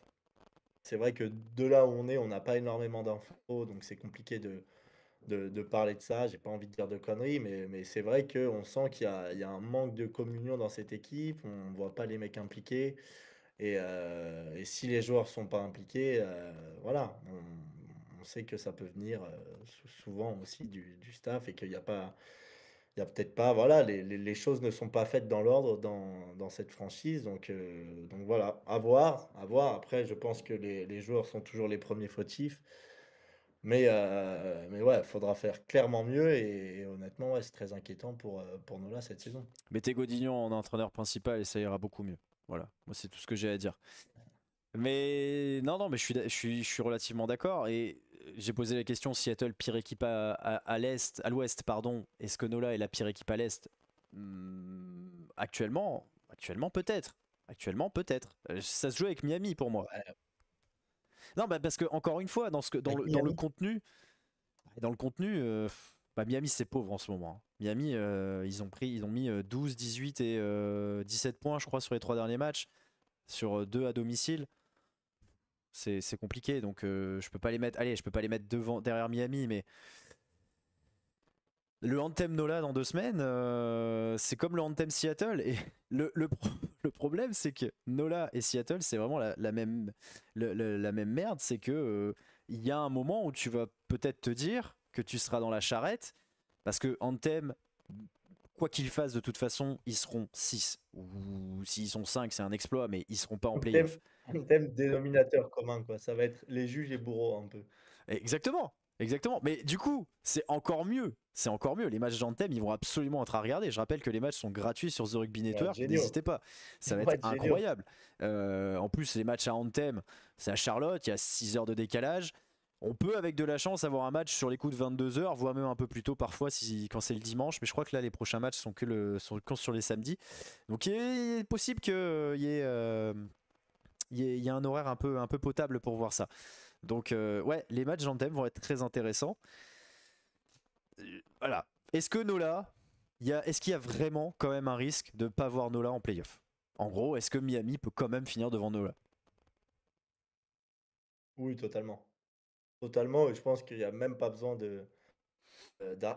C'est vrai que de là où on est, on n'a pas énormément d'infos, donc c'est compliqué de parler de ça. J'ai pas envie de dire de conneries, mais c'est vrai qu'on sent il y a un manque de communion dans cette équipe. On voit pas les mecs impliqués. Et si les joueurs sont pas impliqués, voilà, on sait que ça peut venir souvent aussi du staff et qu'il n'y a pas, il y a peut-être pas, voilà, les choses ne sont pas faites dans l'ordre dans cette franchise. Donc voilà, à voir, à voir. Après, je pense que les joueurs sont toujours les premiers fautifs. Mais ouais, faudra faire clairement mieux et honnêtement, ouais, c'est très inquiétant pour nous là cette saison. Mettez Godignon en entraîneur principal et ça ira beaucoup mieux. Voilà, moi c'est tout ce que j'ai à dire. Mais non, non, mais je suis relativement d'accord. Et j'ai posé la question Seattle, pire équipe à l'est, à l'ouest, pardon. Est-ce que Nola est la pire équipe à l'est? Actuellement peut-être. Actuellement peut-être. Ça se joue avec Miami pour moi. Ouais, Non, bah parce que encore une fois, avec dans le Miami. contenu, bah, Miami c'est pauvre en ce moment, hein. Miami, ils ont mis 12, 18 et 17 points, je crois, sur les 3 derniers matchs, sur 2 à domicile. C'est compliqué, donc je peux pas les mettre. Allez, je peux pas les mettre derrière Miami, mais le Anthem Nola dans 2 semaines, c'est comme le Anthem Seattle. Et le problème, c'est que Nola et Seattle, c'est vraiment la même merde. C'est que il y a un moment où tu vas peut-être te dire, que tu seras dans la charrette, parce que Anthem, quoi qu'ils fassent, de toute façon, ils seront 6. Ou s'ils sont 5, c'est un exploit, mais ils seront pas en Thème playoff. thème dénominateur commun, quoi. Ça va être les juges et bourreaux un peu. Exactement, exactement. Mais du coup, c'est encore mieux. C'est encore mieux. Les matchs d'Anthem, ils vont absolument être à regarder. Je rappelle que les matchs sont gratuits sur The Rugby Ils vont être Network. géniaux. N'hésitez pas. Ça Ils va vont être être géniaux. incroyable. En plus, les matchs à Anthem, c'est à Charlotte. Il y a 6 heures de décalage. On peut, avec de la chance, avoir un match sur les coups de 22 heures, voire même un peu plus tôt parfois quand c'est le dimanche. Mais je crois que là, les prochains matchs sont que sur les samedis. Donc il est possible qu'il y ait, il y ait un horaire un peu potable pour voir ça. Donc ouais, les matchs d'Anthem vont être très intéressants. Voilà. Est-ce que Nola, est-ce qu'il y a vraiment quand même un risque de ne pas voir Nola en playoff? En gros, est-ce que Miami peut quand même finir devant Nola? Oui, totalement. Totalement, et je pense qu'il y a même pas besoin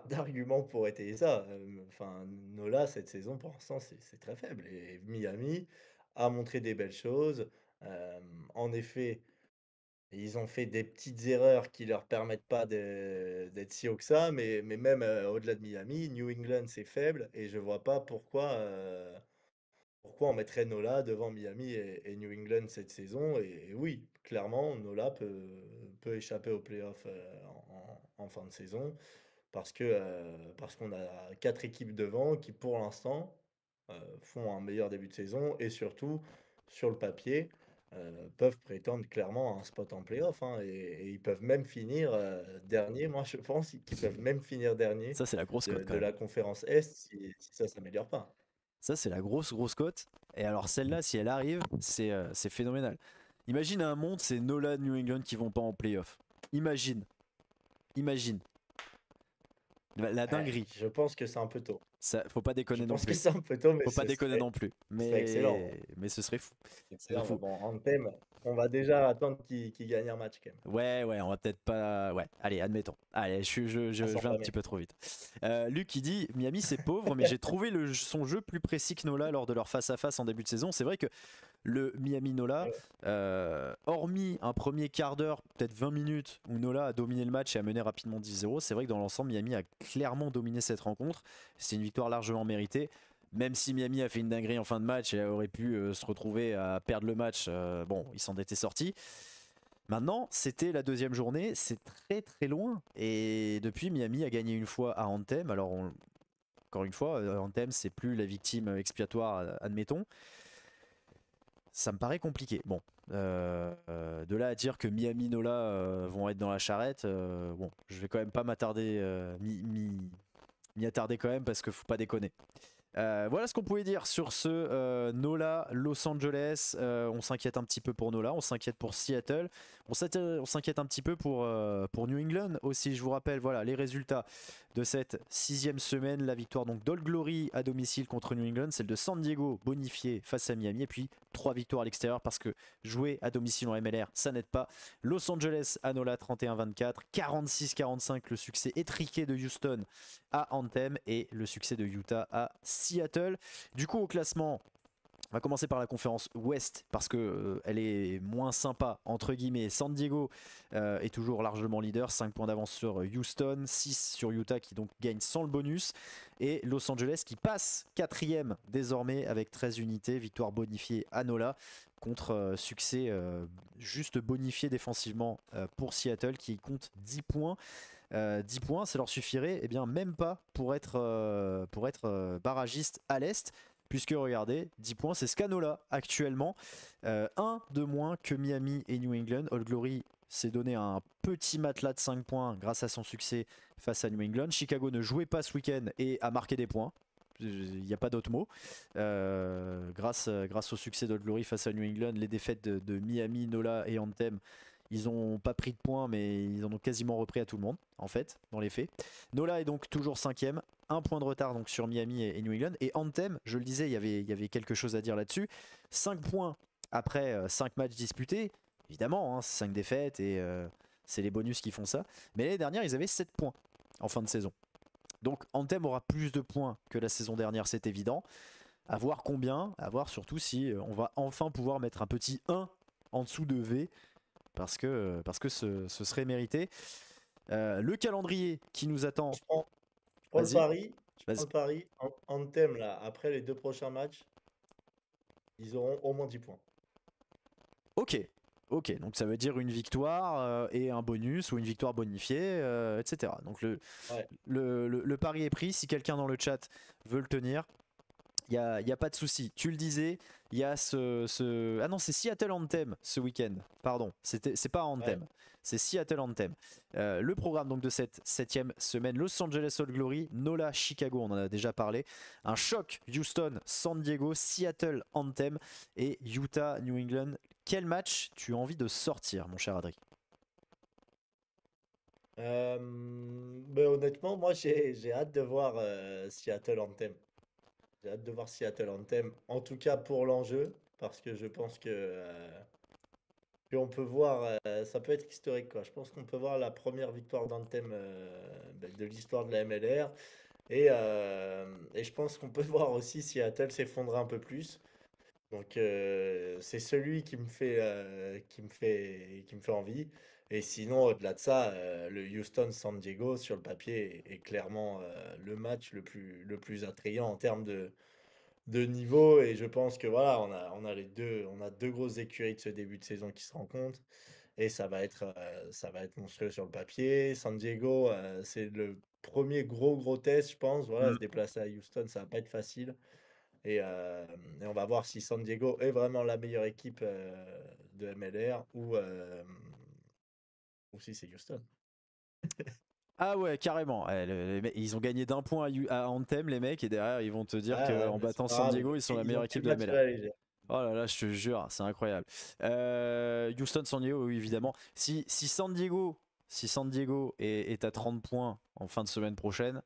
d'arguments pour étayer ça. Enfin, Nola, cette saison, pour l'instant, c'est très faible et Miami a montré des belles choses. En effet, ils ont fait des petites erreurs qui leur permettent pas d'être si haut que ça, mais même, au-delà de Miami, New England, c'est faible et je vois pas pourquoi on mettrait Nola devant Miami et New England cette saison. Et oui, clairement, Nola peut échapper aux playoffs, en fin de saison parce qu'on a 4 équipes devant qui, pour l'instant, font un meilleur début de saison et surtout, sur le papier, peuvent prétendre clairement à un spot en playoff, hein, et ils peuvent même finir, dernier. Moi, je pense qu'ils peuvent même finir dernier Ça, c'est la grosse cote quand de même. la conférence Est si ça s'améliore pas. Ça, c'est la grosse cote. Et alors, celle-là, si elle arrive, c'est phénoménal. Imagine un monde, c'est Nola, New England qui vont pas en playoff. Imagine. Imagine. La Ouais, dinguerie. je pense que c'est un peu tôt. Ça, faut pas Je déconner non pense que plus. c'est un peu tôt, mais Faut pas déconner non plus. ce serait excellent. Mais ce serait fou. C'est Ce serait excellent, mais fou. bon, Anthem, on va déjà attendre qu'il gagne un match quand même. Ouais, on va peut-être pas. Ouais, allez, admettons. Allez, je À vais un s'enflammer. petit peu trop vite. Luc, il dit Miami, c'est pauvre, mais j'ai trouvé son jeu plus précis que Nola lors de leur face-à-face en début de saison. C'est vrai que le Miami Nola, Ouais. hormis un premier quart d'heure, peut-être 20 minutes, où Nola a dominé le match et a mené rapidement 10-0, c'est vrai que dans l'ensemble, Miami a clairement dominé cette rencontre. C'est une victoire largement méritée. Même si Miami a fait une dinguerie en fin de match et aurait pu se retrouver à perdre le match, bon, ils s'en étaient sortis. Maintenant, c'était la deuxième journée, c'est très très loin. Et depuis, Miami a gagné une fois à Anthem. Alors, encore une fois, Anthem, c'est plus la victime expiatoire, admettons. Ça me paraît compliqué. Bon, de là à dire que Miami Nola vont être dans la charrette, bon, je vais quand même pas m'attarder, m'y attarder quand même parce que faut pas déconner. Voilà ce qu'on pouvait dire sur ce Nola Los Angeles. On s'inquiète un petit peu pour Nola, on s'inquiète pour Seattle, on s'inquiète un petit peu pour New England aussi. Je vous rappelle, voilà les résultats de cette 6e semaine. La victoire donc d'Old Glory à domicile contre New England, celle de San Diego bonifiée face à Miami, et puis 3 victoires à l'extérieur parce que jouer à domicile en MLR ça n'aide pas. Los Angeles à Nola 31-24, 46-45 le succès étriqué de Houston à Anthem et le succès de Utah à Seattle. Du coup au classement, on va commencer par la conférence Ouest parce que elle est moins sympa entre guillemets. San Diego est toujours largement leader, 5 points d'avance sur Houston, 6 sur Utah qui donc gagne sans le bonus, et Los Angeles qui passe 4e désormais avec 13 unités, victoire bonifiée à Nola contre succès juste bonifié défensivement pour Seattle qui compte 10 points. 10 points, ça leur suffirait eh bien même pas pour être barragiste à l'Est. Puisque regardez, 10 points, c'est Scanola actuellement. 1 de moins que Miami et New England. Old Glory s'est donné un petit matelas de 5 points grâce à son succès face à New England. Chicago ne jouait pas ce week-end et a marqué des points. Il n'y a pas d'autre mot. Grâce au succès d'Old Glory face à New England, les défaites de Miami, Nola et Anthem, ils n'ont pas pris de points, mais ils en ont quasiment repris à tout le monde, en fait, dans les faits. Nola est donc toujours 5e, un point de retard donc sur Miami et New England. Et Anthem, je le disais, il y avait quelque chose à dire là-dessus. 5 points après 5 matchs disputés. Évidemment, hein, 5 défaites et c'est les bonus qui font ça. Mais l'année dernière, ils avaient 7 points en fin de saison. Donc Anthem aura plus de points que la saison dernière, c'est évident. À voir combien, à voir surtout si on va enfin pouvoir mettre un petit 1 en dessous de V parce que ce serait mérité. Le calendrier qui nous attend. Je prends, je prends le Vas-y, pari. Je prends vas-y. le pari. Anthem, là, après les 2 prochains matchs, ils auront au moins 10 points. Ok. Ok, donc ça veut dire une victoire et un bonus ou une victoire bonifiée, etc. Donc Ouais. le pari est pris. Si quelqu'un dans le chat veut le tenir, il y a pas de souci. Tu le disais, il y a Ah non, c'est Seattle Anthem ce week-end. Pardon, c'est pas Ouais. Anthem, c'est Seattle Anthem. Le programme donc de cette 7ème semaine, Los Angeles All Glory, Nola, Chicago, on en a déjà parlé. Un choc, Houston, San Diego, Seattle Anthem et Utah, New England. Quel match tu as envie de sortir, mon cher Adri? Ben, honnêtement, moi, j'ai hâte de voir Seattle Anthem. J'ai hâte de voir Seattle Anthem, en tout cas pour l'enjeu, parce que je pense qu'on peut voir, ça peut être historique, quoi. Je pense qu'on peut voir la première victoire d'Anthem ben, de l'histoire de la MLR. Et je pense qu'on peut voir aussi Seattle s'effondrer un peu plus. Donc c'est celui qui me fait envie. Et sinon, au-delà de ça, le Houston-San Diego sur le papier est clairement le match le plus attrayant en termes de niveau. Et je pense que voilà, on a deux grosses écuries de ce début de saison qui se rencontrent. Et ça va être monstrueux sur le papier. San Diego, c'est le premier gros test, je pense. Voilà, Hmm. se déplacer à Houston, ça va pas être facile. Et on va voir si San Diego est vraiment la meilleure équipe de MLR ou si c'est Houston. Ah ouais, carrément. Ouais, ils ont gagné d'un point à Anthem, les mecs, et derrière, ils vont te dire Ouais, ouais, qu'en mais c'est battant pas San grave, Diego, ils sont la ils ont meilleure pris équipe le de la match à MLR. la légère. Oh là là, je te jure, c'est incroyable. Houston, San Diego, oui, évidemment. Si San Diego est à 30 points en fin de semaine prochaine,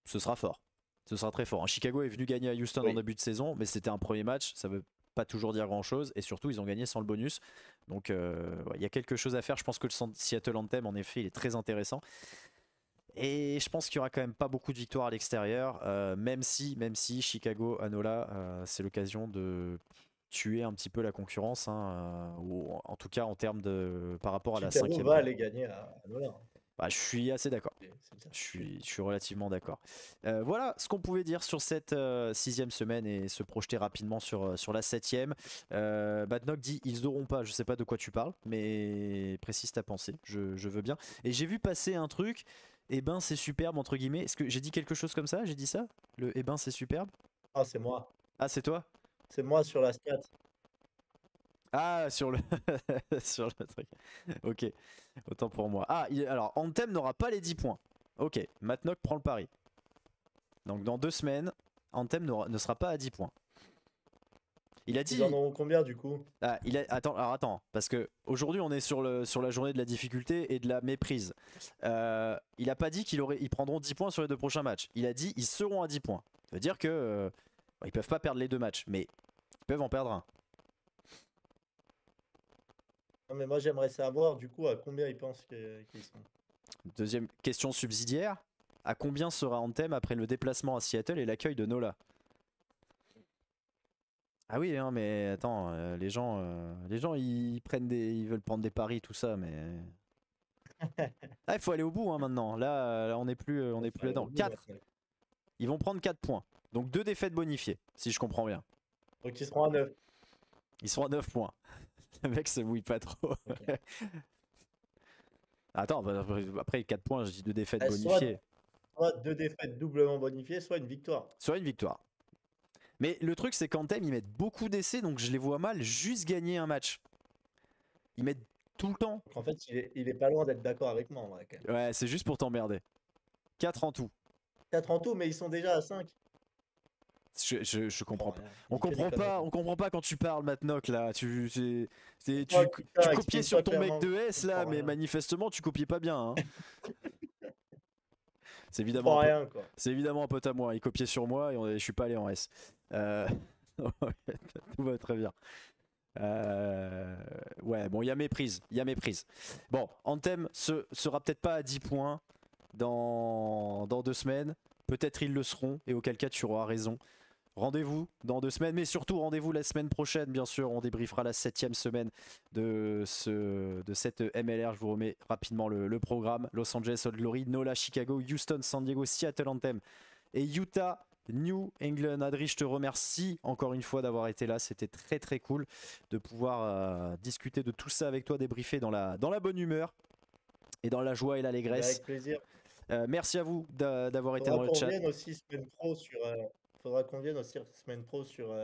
ce sera fort. Ce sera très fort. Chicago est venu gagner à Houston en Oui. début de saison, mais c'était un premier match. Ça veut pas toujours dire grand chose. Et surtout, ils ont gagné sans le bonus. Donc, ouais, il y a quelque chose à faire. Je pense que le Seattle Anthem, en effet, il est très intéressant. Et je pense qu'il y aura quand même pas beaucoup de victoires à l'extérieur, même si Chicago, Anola, c'est l'occasion de tuer un petit peu la concurrence, hein, ou en tout cas en termes de par rapport à la Chicago cinquième va place. aller gagner à Nola. Bah, je suis assez d'accord. C'est une certitude. Je suis relativement d'accord. Voilà ce qu'on pouvait dire sur cette 6ème semaine et se projeter rapidement sur la 7ème. Badnock dit ils n'auront pas, je sais pas de quoi tu parles, mais précise ta pensée, je veux bien. Et j'ai vu passer un truc, eh ben c'est superbe entre guillemets. Est-ce que j'ai dit quelque chose comme ça? J'ai dit ça? Le eh ben c'est superbe? Ah, c'est moi. Ah c'est toi? C'est moi sur la stat. Ah sur le sur le truc. Ok, autant pour moi. Ah alors Anthem n'aura pas les 10 points. Ok, Matnock prend le pari. Donc dans 2 semaines, Anthem ne sera pas à 10 points. Il a Ils en dit. auront combien du coup? Ah, attends, parce que aujourd'hui on est sur la journée de la difficulté et de la méprise. Il a pas dit ils prendront 10 points sur les 2 prochains matchs. Il a dit ils seront à 10 points. Ça veut dire que ils peuvent pas perdre les 2 matchs, mais ils peuvent en perdre un. Non, mais moi j'aimerais savoir du coup à combien ils pensent qu'ils sont. Deuxième question subsidiaire. À combien sera Anthem après le déplacement à Seattle et l'accueil de Nola? Ah oui, hein, mais attends, les gens ils veulent prendre des paris, tout ça, mais ah, il faut aller au bout hein, maintenant. Là, on Il est faut plus aller au là-dedans. bout 4. maintenant. Ils vont prendre 4 points. Donc 2 défaites bonifiées, si je comprends bien. Donc ils seront à 9. Ils sont à 9 points. Le mec se mouille pas trop. Ok. Attends, après 4 points, je dis 2 défaites Soit, bonifiées. soit 2 défaites doublement bonifiées, soit une victoire. Soit une victoire. Mais le truc, c'est qu'Anthem, ils mettent beaucoup d'essais, donc je les vois mal juste gagner un match. Ils mettent tout le temps. Donc en fait, il est pas loin d'être d'accord avec moi en vrai, quand même. Ouais, c'est juste pour t'emmerder. 4 en tout. 4 en tout, mais ils sont déjà à 5. Je comprends comprends pas. rien. On Il fait des comprend pas, conneries. on comprend pas quand tu parles, Matnock, là. Oh, Tu putain, copiais sur exprime-toi ton mec clairement. de Je S, là, comprends mais rien. manifestement, tu copiais pas bien. Hein. C'est Je évidemment comprends un peu. rien, quoi. C'est évidemment un pote à moi. Il copiait sur moi et je suis pas allé en S. Euh, Tout va très bien. Ouais, bon, il y a méprise. Il y a méprise. Bon, Anthem sera peut-être pas à 10 points dans 2 semaines. Peut-être ils le seront et auquel cas tu auras raison. Rendez-vous dans 2 semaines, mais surtout rendez-vous la semaine prochaine, bien sûr. On débriefera la 7e semaine de cette MLR. Je vous remets rapidement le programme. Los Angeles Old Glory, NOLA Chicago, Houston, San Diego, Seattle Anthem et Utah New England. Adri, je te remercie encore une fois d'avoir été là. C'était très très cool de pouvoir discuter de tout ça avec toi, débriefer dans la bonne humeur et dans la joie et l'allégresse. Avec plaisir. Merci à vous d'avoir été dans le chat. Faudra qu'on vienne aussi semaine pro sur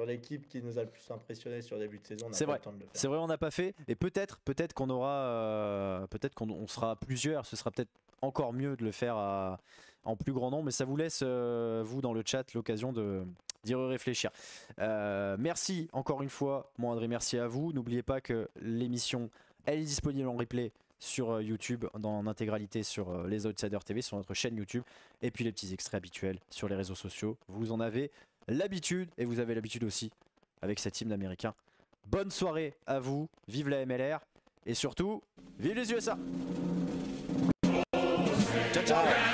l'équipe qui nous a le plus impressionné sur le début de saison. C'est vrai, on n'a pas fait. Et peut-être qu'on aura, peut-être qu'on sera plusieurs. Ce sera peut-être encore mieux de le faire en plus grand nombre. Mais ça vous laisse, vous dans le chat, l'occasion d'y réfléchir. Merci encore une fois, mon André. Merci à vous. N'oubliez pas que l'émission, elle est disponible en replay sur YouTube en intégralité sur les Outsiders TV, sur notre chaîne YouTube, et puis les petits extraits habituels sur les réseaux sociaux. Vous en avez l'habitude, et vous avez l'habitude aussi avec cette hymne américain. Bonne soirée à vous, vive la MLR, et surtout, vive les USA. Ciao ciao.